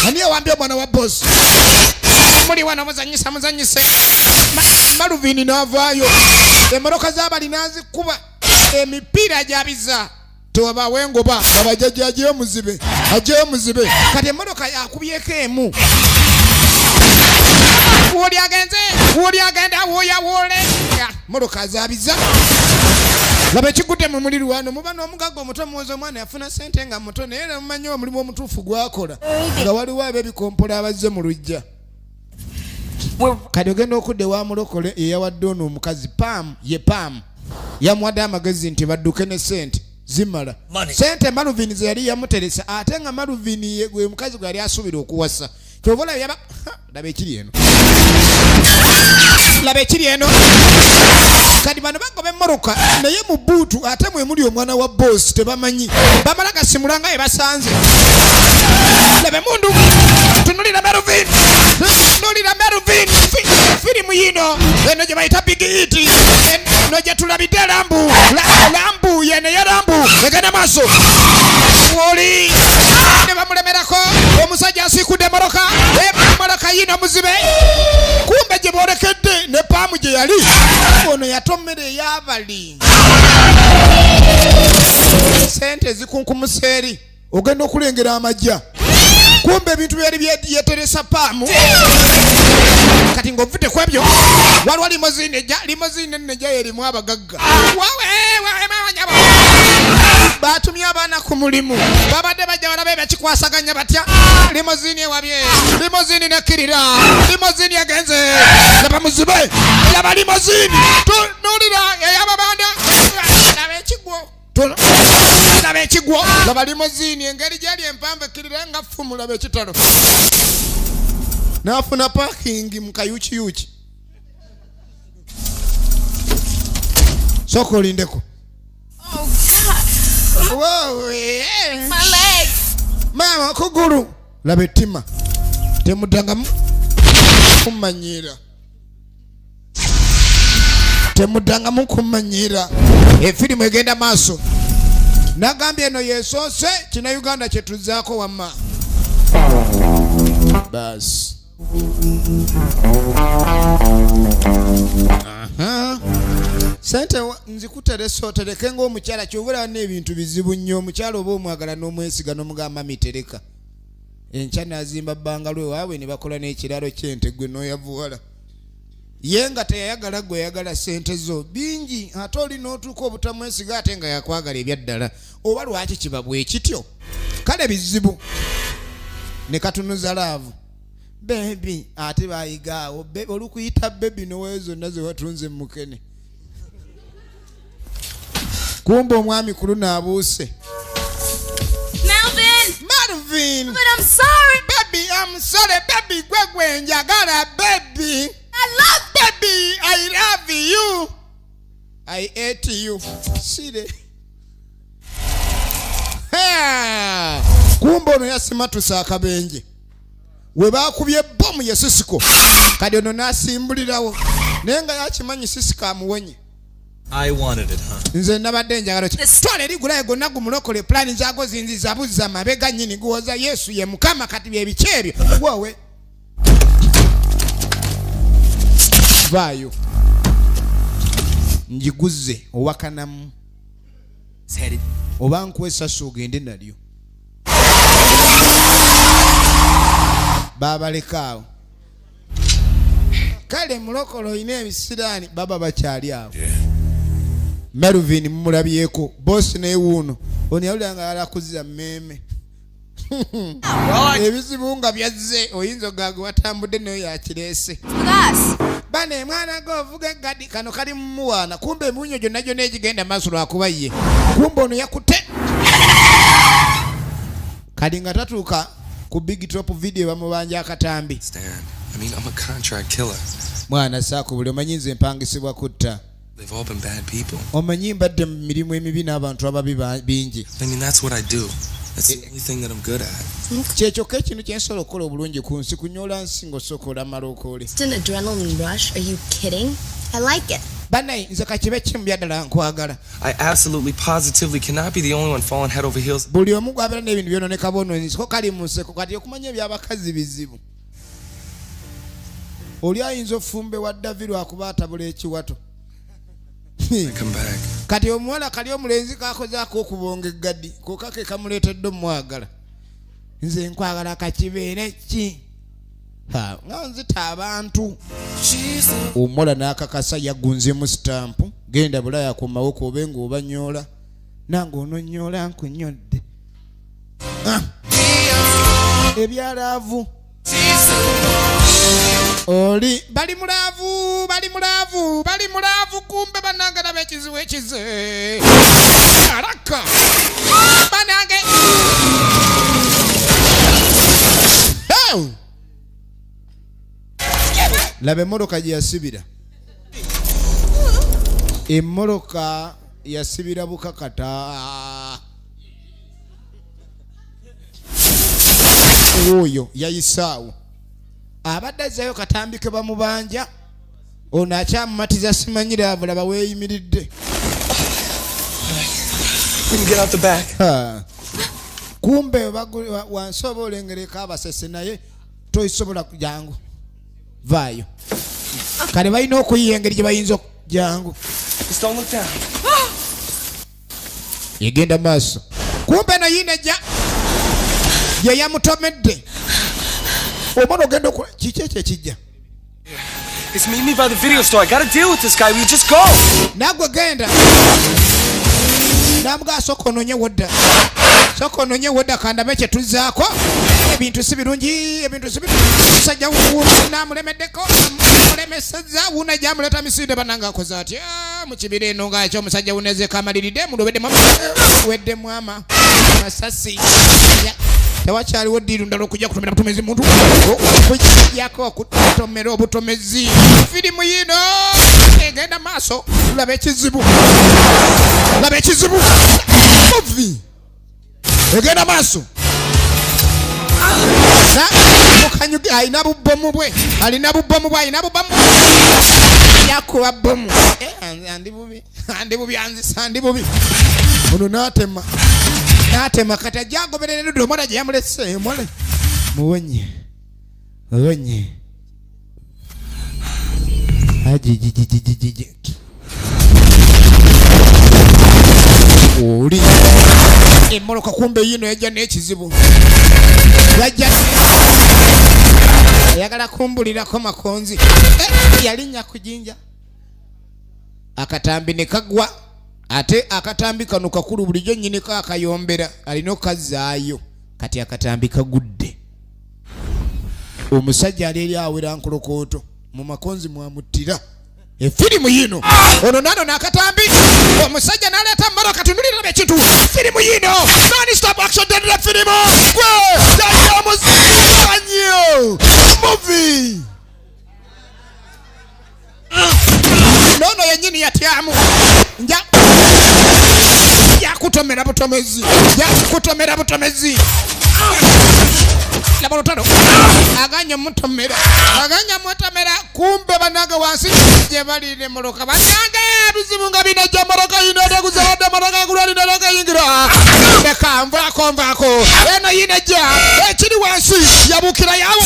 ani awambye omwana wa bosi muli wano muzanyise Melvin n'avaayo emmotoka z'abali n'azikuba emipiira gyabiza tobawe ngoba babajjajja ajeyo muzibe kati emmotoka yakubyeko emu woli agenda woyawole mmotoka zabiza laba ekigudde mu muliri wano muba n'omugaga omuto muwoza omwana yafuna sente nga muto naye namumanyi omulimu omutuufu gwakola nga waliwo ab'ebikompola abazze mu lujja kati ogenda okudde wa mulokole eyawadde ono omukazi Pam yamuwadde amagezi nti badduke ne sente zimala sente Melvin ze yali yamuteresa ate nga Melvin ye gwe mukazi gwe yali asuubira okuwasa kyovola yaba laba ekiri eno kati bano bagoba emmoroka naye mu buutu ate mwe muli omwana wa bosi tebamanyi bamala gasimula nga ye basanze lebe mundu tunulira Melvin firimu yino eno gye bayita Big Hit eno gye tulabidde lambu yene ya lambu egenda maaso woli ne bamulemerako omusajja asiikudde moroka moroka yino muzibe kumbe gye boolekedde ne Paamu gye yali ono yatomera ey'abali sente zikunkumuseeri ogenda okulengera amajja kumbe ebintu byali byeteresa Paamu kati ng'ovudde ku ebyo waliwo limozine nnejja erimu abagagga wawe mawanyabo batumye abaana ku mulimu babadde bajja balabe bakikwasaganya batya limozini ewabye limozini nekkirira limozini egenze laba muzibe laba limozini tunulira ey'ababanda laba ekigwo laba limozini engeri gyali empanvu ekkirira nga ffumu laba ekitalo n'afuna parking mu kayukiyuki sooka olindeko My leg. Mama kugulu laba ettima temuddangamu kumanyira efirimu egenda maaso nagambye eno yesoose kina Uganda kyetuzaako wamma basi sente nzikuteresa otereke ng'omukyala kyobula n'ebintu bizibu nnyo omukyala oba omwagala n'omwesiga n'omugamba mitereka enkya n'azimba bbangalo ewaabwe ne bakola n'ekiralo ky'ente gwe n'oyavuwala ye nga teyayagala gwe yagala sente zo bingi ate oli n'otuuka obutamwesiga ate nga yakwagala ebyaddala oba lwaki kiba bwe kityo kale bizibu ne katunuza laavu bebi ate bayigaawo olukuyita bebi noweyo zonna ze watunze mukene kumba omwami kulu n'abuuse Melvin But I'm sorry baby I'm sorry baby gwe njagala baby I love baby I love you I hate you sire kumba ono yasimatusa akabenje we bakubye bomu ye Sisiko kadi ono n'asimbulirawo naye nga yakimanyi Sisiko amuwonye I wanted it, huh? nze nabadde njagala twala erigulayo gonna gumulokole pulani zaago zinziza buzza mabega nnyini guwoza Yesu ye Mukama kati bye biki ebyo wowe vaayo njiguze owakanamu oba nkwesasa ogende nalyo babalekaawo kale mulokolo oyina ebisiraani baba bakyali awo Melvin mumulabyeko bosi neewuuno ono yawulanga alakuzira mmeme ebizibu nga byazze oyinza ogage watambudde nayo yakireese bane mwana govuga gadi kano kali mumuwaana kumbe emunyo gyonna gyonna egigenda maaso lwakuba ye kumbe ono yakutte kali nga tatuuka ku big top video bamubanja akatambi mwana saako buli omanyi nze empangisibwa kutta They've all been bad people. omanyi mbadde mu mirimu emibi n'abantu ababi bingi I mean, that's what I do. That's the only thing that I'm good at. kyekyoka ekintu kyensobola okukola obulungi ku nsi kunyola nsi ng'osooka olamala okoole It's an adrenaline rush. Are you kidding? I like it. banaye nze kakibe kimu byaddala nkwagala I absolutely, positively cannot be the only one falling head over heels. buli omu gwabera n'ebintu byononeka bonoonyisi ko kali mu nseko kati okumanya ebyabakazi bizibu oli ayinza ofumbe wa Davi lwakuba atabula ekiwato kati omuwala kali omulenzi kakozaako okubonga eggadi kokake kamuleetedde omwagala nze nkwagala kakibeere ki nga nzita abantu omuwala n'akakasa yagunzemu sitampu genda bulaya ku mawoko obe ng'obanyoola nange ononyoola nkunyodde ebyalaavu oli bali mulaavu kumbe banange naba ekizibu ekize alaka banange laba emmoloka gye yasibira emmoloka yasibira bukakata oyo yayisaawo abadde azzayo katambike bamubanja ono akyamumatiza simanyire abulaba weeyimiridde kumbe wansi oba olengereko abasese naye toyisobola jangu vaayo kale balina okuyiya engeri gye bayinza jangu yegenda maaso kumbe no yinejja ye yamutomedde omwana ogenda okola kiki ekyo ekijja It's meet me by the video store. I gotta deal with this guy. We just go. Nagwe genda. Namuga soko nonye woda. Soko nonye woda kanda meche tuzaako. Ebintu sibirungi, ebintu sibirungi. Sajja wuwo namulemeddeko. Mulemeseza wuna jamuleta misinde bananga kozati. Mukibire eno nga ekyo musajja uneze kamaliride mulobedde mama. Wedde mwama. Masasi. Tewakyaliwo ddiru ndala okujja kutomera butomezi muntu okujjako kutomera obutomezi firimu yino egenda maaso laba ekizibu muvi egenda maaso mukanyuge alina bubbomu bwe alina bubbomu yakuba bbomu andi bubi anzisa andi bubi ono n'atema kati ajja agoberera Ludo omwana gye yamulese mwale muwonye oli emmoloka kumbe yino yajja n'ekizibu yajja ayagala kumbulirako makonzi yalinnya ku jinja akatambi ne kagwa ate akatambi kano kakulu bulijjo nnyini kaakayombera alina okazaayo kati akatambi kagudde omusajja ali eri awera nkolokooto mu makonzi mwamuttira efirimu yino ono nano n'akatambi omusajja n'aleeta mmalo katunulira ekintu firimu yino non-stop action tendera firimu gwe yamuzanyo movie nono yennyini yatyamu yakutomera butomezi laboratorio aganya mutomera kumbe banaga wansi je bali ne moroka bananga bizibu nga binajja moroka yino ndekuzalada moroka kulali ndaloka yingira bekamvako eno yinajja ekiri wansi yabukira yawo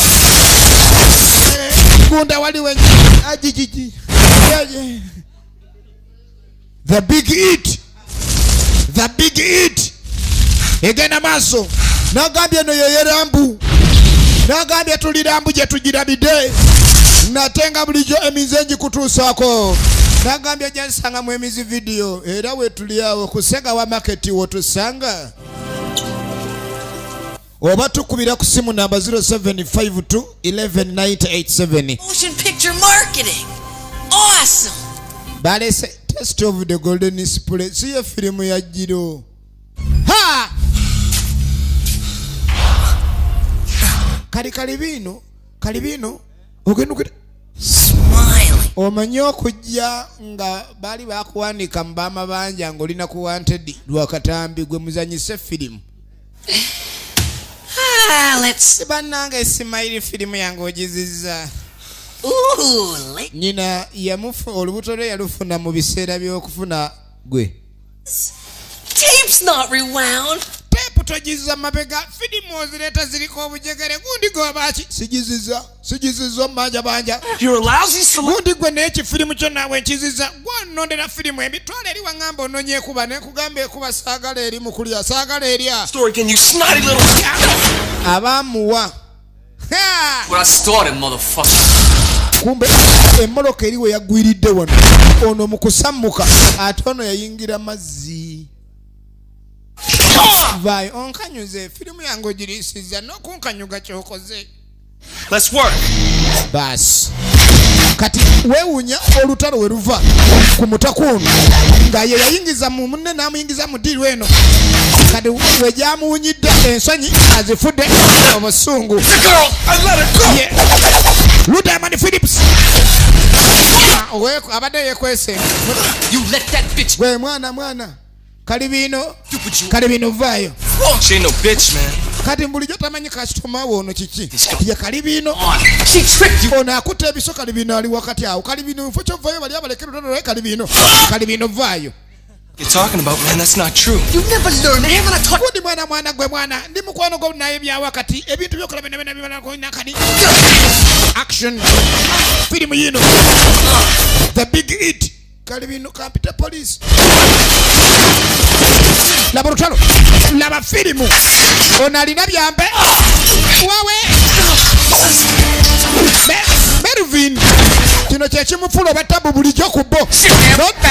kunda wali wenye ajijiji the big eat egena maso nagambye no yeyerambu nagambye tulirambu je tugirabide natenga bulijo emizenji kutusako nagambye jansanga mu emizi video era we tuliawo kusega wa market wo tusanga oba tukubira ku simu namba 0752 119887 Motion picture marketing awesome balese test of the golden spray siyo filimu ya jiro ha kalibino ogenukira smiling omanyi okujja nga bali bakuwanika mu bamabanja ng'olina ku wanted lwakatambi gwe muzanyise filimu let's bannanga esimayiri filimu yange ogizizza nyina yamufu olubuto lwe yalufuna mu biseera by'okufuna gwe tape's not rewound tape togiza mabega filimu ozireta ziriko obujegere gundi gobaki sigiziza banja You're a lousy celebrity. gundi gwe n'ekifirimu kyo naawe nkiziza gw'onondera filimu ebitwala eri wangamba ononyeekuba nekugamba ekuba saagala eri mu kulya saagala erya Story, can you snotty little abaamuwa What I started, motherfucker. kumbe emmoloka eriwe yagwiridde wano ono mu kusammuka ate ono yayingira mazzi vai onkanyuze filimu yange ogirisiza n'okunkanyuga kyokoze Let's work. basi kati weewuunya olutalo we luva ku mutakuunu nga ye yayingiza mu munne n'amuyingiza mu ddiiru eno kati we gyamuwunyidde ensonyi azifudde obusungu Ludamani Phillips abadde yekwese gwe mwana kalibino vaayo She ain't no bitch, man. kati bulijjo tamanyi kasitoma wo ono kiki ye kalibino ono akutte ebiso kalibino ali wakati awo kalibino nfo kyovaayo bali abalekera olulalo kalibino vaayo You're talking about, man, that's not true. you never learn man haven't I taught Kundi mwana gwe mwana ndi mukwano gwo naye bya wakati ebintu byokola bina bibala ko nakani action film yino the big hit kalibino capital police laboratorio laba filimu ona alina byambe wawe Mervin kino kyekimufula batabu bulijjo ku bo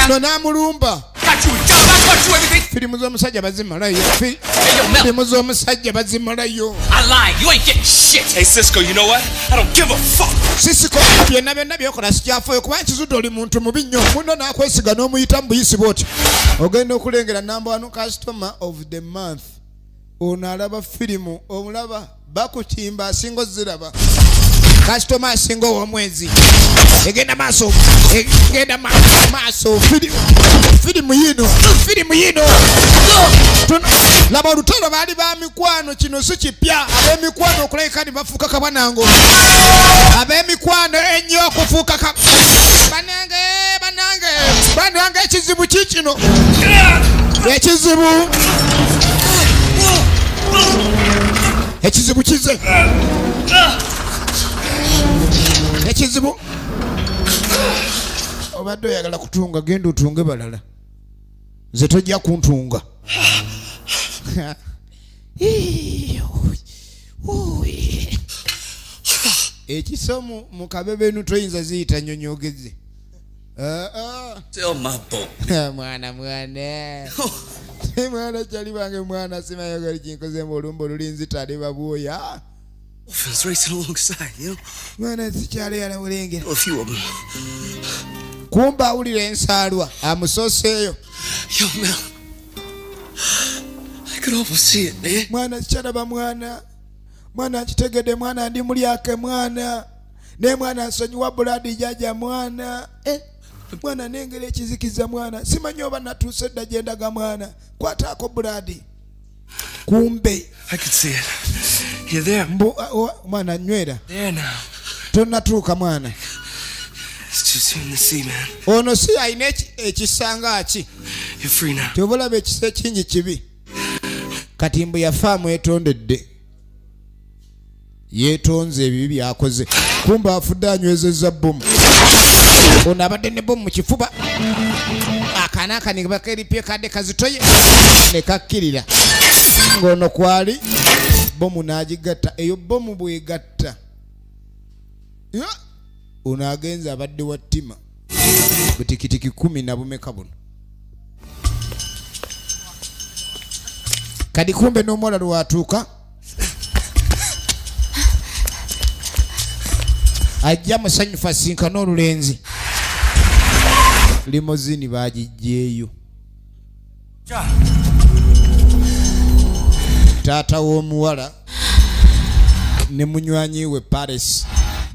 no namulumba filimu z'omusajja bazimalayo filimu z'omusajja bazimalayo I lied. You ain't getting shit. Hey, Cisco, you know what? I don't give a fuck. Cisco byonna byokola sikyafayo kuba nkizudde oli muntu mubi nnyo muno n'akwesiga n'omuyita mu buyisi bwoti ogenda okulengera number 1 customer of the month ono alaba filimu omulaba bakutimba asinga oziraba Customer asinga ow'omwezi egenda maaso firimu yino laba olutalo baali ba mikwano kino si kipya ab'emikwano okulabika ni bafuuka kabwanango ab'emikwano ennyo okufuuka banange ekizibu kikino ekizibu kize ekizibu obadde oyagala kutunga genda otunge balala nze tojja kuntunga ekisomo mu kabebenu toyinza ziyita nyonyogeze mwana kyali bange mwana simayogali kinkozemu olumba olulinzitale babwoya Feels racing alongside, you know? Mwana sikyali yala bulengera. A few of them. Kumba awulira ensaalwa amusoseeyo. Yo, Mel. I could almost see it, man. Mwana sikyalaba mwana nkitegedde mwana ndi mulyake mwana ne mwana nsonyiwa buladi jaja mwana mwana nengera ekizikiza mwana simanyi oba natuuse dda gyendaga mwana kwataako buladi kumbe I could see it. You're there. Mwana nywera. There now. Tonnatuuka mwana. It's too soon to see, man. Ono si ayina ekisanga ki. You're free now. Tobulaba ekisa kingi kibi. Kati mbu yafaamu etondedde. Yeetonze ebibi byakoze. Kumba afudde anywezezza bbomu. Ono abadde ne bbomu mu kifuba. Akaana ne bakeripye kadde kazitoye ne kakkirira. Ng'ono kwali bomu n'agigatta eyo bomu bwegatta ono agenza abadde wa ttima butikitiki 10 na bumeka buno kadi kumbe n'omuwala lwatuuka ajja musanyufu asinkana olulenzi limozini baagijjeeyo taata w'omuwala ne munywanyi we Paris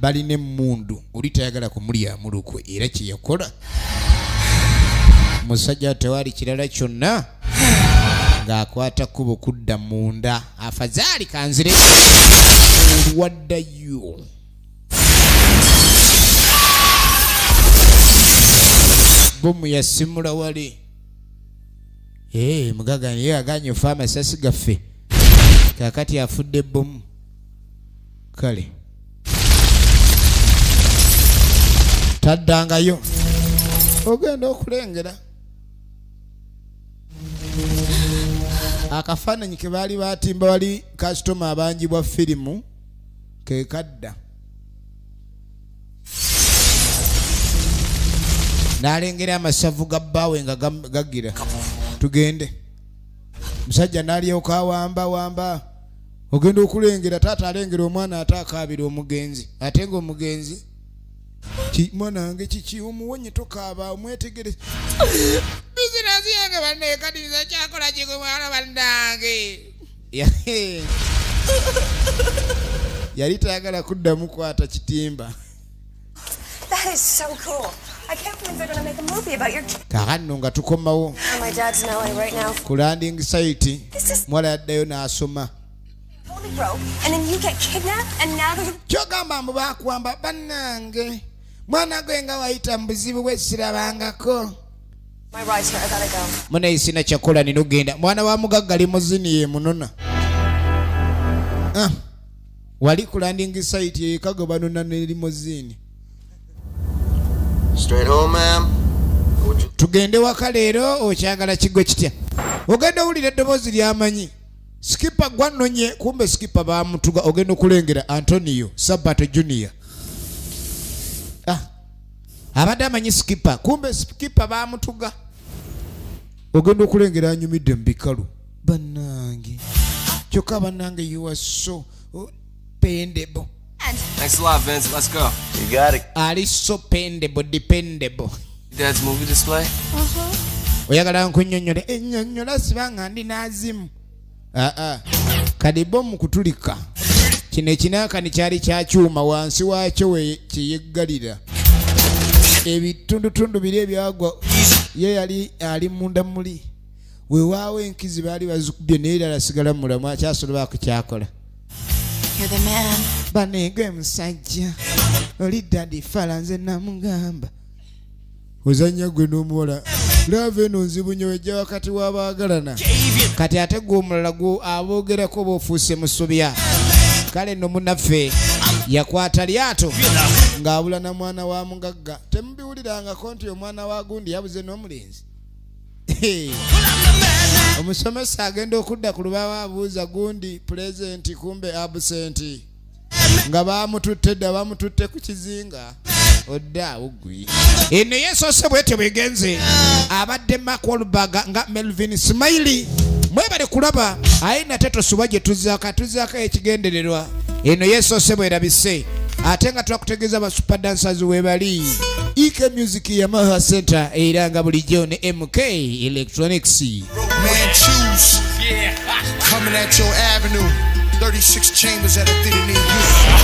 balina emmundu oli tayagala kumulyamu lukwe era kye yakola musajja tewali kirala kyonna ng'akwata kkubo kudda munda afazaali kanzire olwaddayo bomu yasimula wali mugaga ye aganye ofa amasasi gaffe kakati afudde bomu kale taddangayo ogenda okulengera akafaananyi ke baali batimba wali kasitoma abangi bwa firimu ke kadda n'alengera amasavu ga bbaawe nga gagira tugende musajja n'alyoka awamba ogenda okulengera taata alengera omwana ate akaabira omugenzi ate ng'omugenzi mwana wange kiki omuwonye tokaaba omwetegere bizinesi yange banneekatiriza kyakola kigwe mwana bannange yali tayagala kuddamu kwata kitimba. That is so cool. I can't believe they're gonna make a movie about your kid. Kakano nga tukomawo. My dad's in LA right now. Ku landing site mwala yaddayo n'asoma. Totally broke, and then you get kidnapped, and now there's kyogamba mbu bakuwamba bannange mwana gwe nga wayita mu buzibu bwe sirabangako. My ride's here, I gotta go. Mwana isina kyakola nino genda mwana wa mugagga limozini ye munona. Wali ku landing site ye kago banona ne limozini. Straight home, ma'am. Tugende waka leero okyagala kigo kitya. Ogenda owulira eddoboozi lyamanyi. Skipper gwanonye kumbe skipper bamutuga ogenda okulengera Antonio Sabato Junior. Abadde amanyi skipper kumbe skipper bamutuga. Ogenda okulengera anyumidde mu bikalu. Bannange. Kyokka bannange you are so dependable. Thanks a lot, Vince. Let's go. You got it. Ali so dependable. Dad's movie display? Oyagala nkunnyonnyole ennyonnyola sibanga ndi n'azimu. Kadibomu kutulika kino ekinaakani kyali kya kyuma wansi waakyo we kiyeggalira ebitundutundu biri ebyagwa ye yali ali munda muli weewaawo enkizi baali bazikubye naye era asigala mulamu akyasobola kukyakola banenge musajja oli dadi fala nze namugamba ozanya gwe n'omuwala lava eno nzibu nnyo wejja wakati w'abaagalana kati ate gwe omulala aboogerako boofuuse musobya kale nno munaffe yakwata lyato ng'abula na mwana wa mugagga temubiwulirangako nti omwana wa gundi yabuze n'omulenzi omusomesa agenda okudda ku lubaawo abuuza gundi pulezenti kumbe absenti nga bamututte dda bamututte ku kizinga odda ugwi eno yesoose bwete bwegenze abadde Mark Wahlberg nga Melvin Smiley mwebale kulaba aye nate tosuba gye tuzaako ekigendererwa eno yesoose bwerabise ate nga twakutegeeza ba super dancers webali EK Music Yamaha Center era nga bulijjo ne MK Electronics. Man, choose. Coming at your avenue. 36 chambers at a theater near you.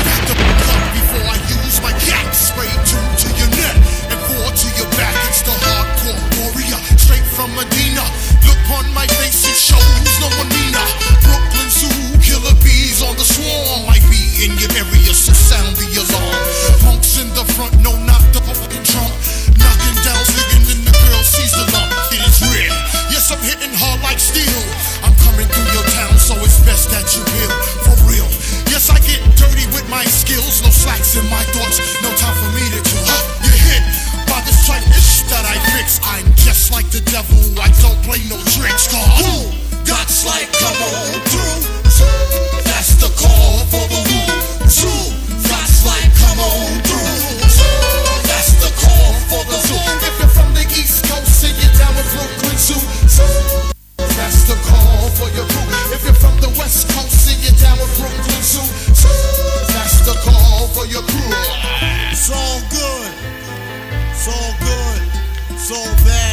Back up the cup before I use my gat. Spray 2 to your neck and 4 to your back. It's the hardcore warrior, straight from Medina. Look on my face, it shows no one meaner. Brooklyn Zoo, killer bees on the swarm. Might be in your area, so sound the alarm. Punks in the front, no, not the fucking trunk. Knocking down, sligging in the grill, sees the lump. It is real. Yes, I'm hitting hard like steel. I'm coming through your town, so it's best that you heal. For real. Yes, I get dirty with my skills. No slacks in my thoughts. No time for me to chill. You're hit by the tightness that I fix. I'm just like the devil. I don't play no tricks. Cause God's like, come on through. That's the call for the rule. God's like, come on through. That's the call for the zoo. If you're from the East Coast, see you down with Brooklyn Zoo. That's the call for your crew. If you're from the West Coast, see you down with Brooklyn Zoo. That's the call for your crew. It's all good. It's all good. It's all bad.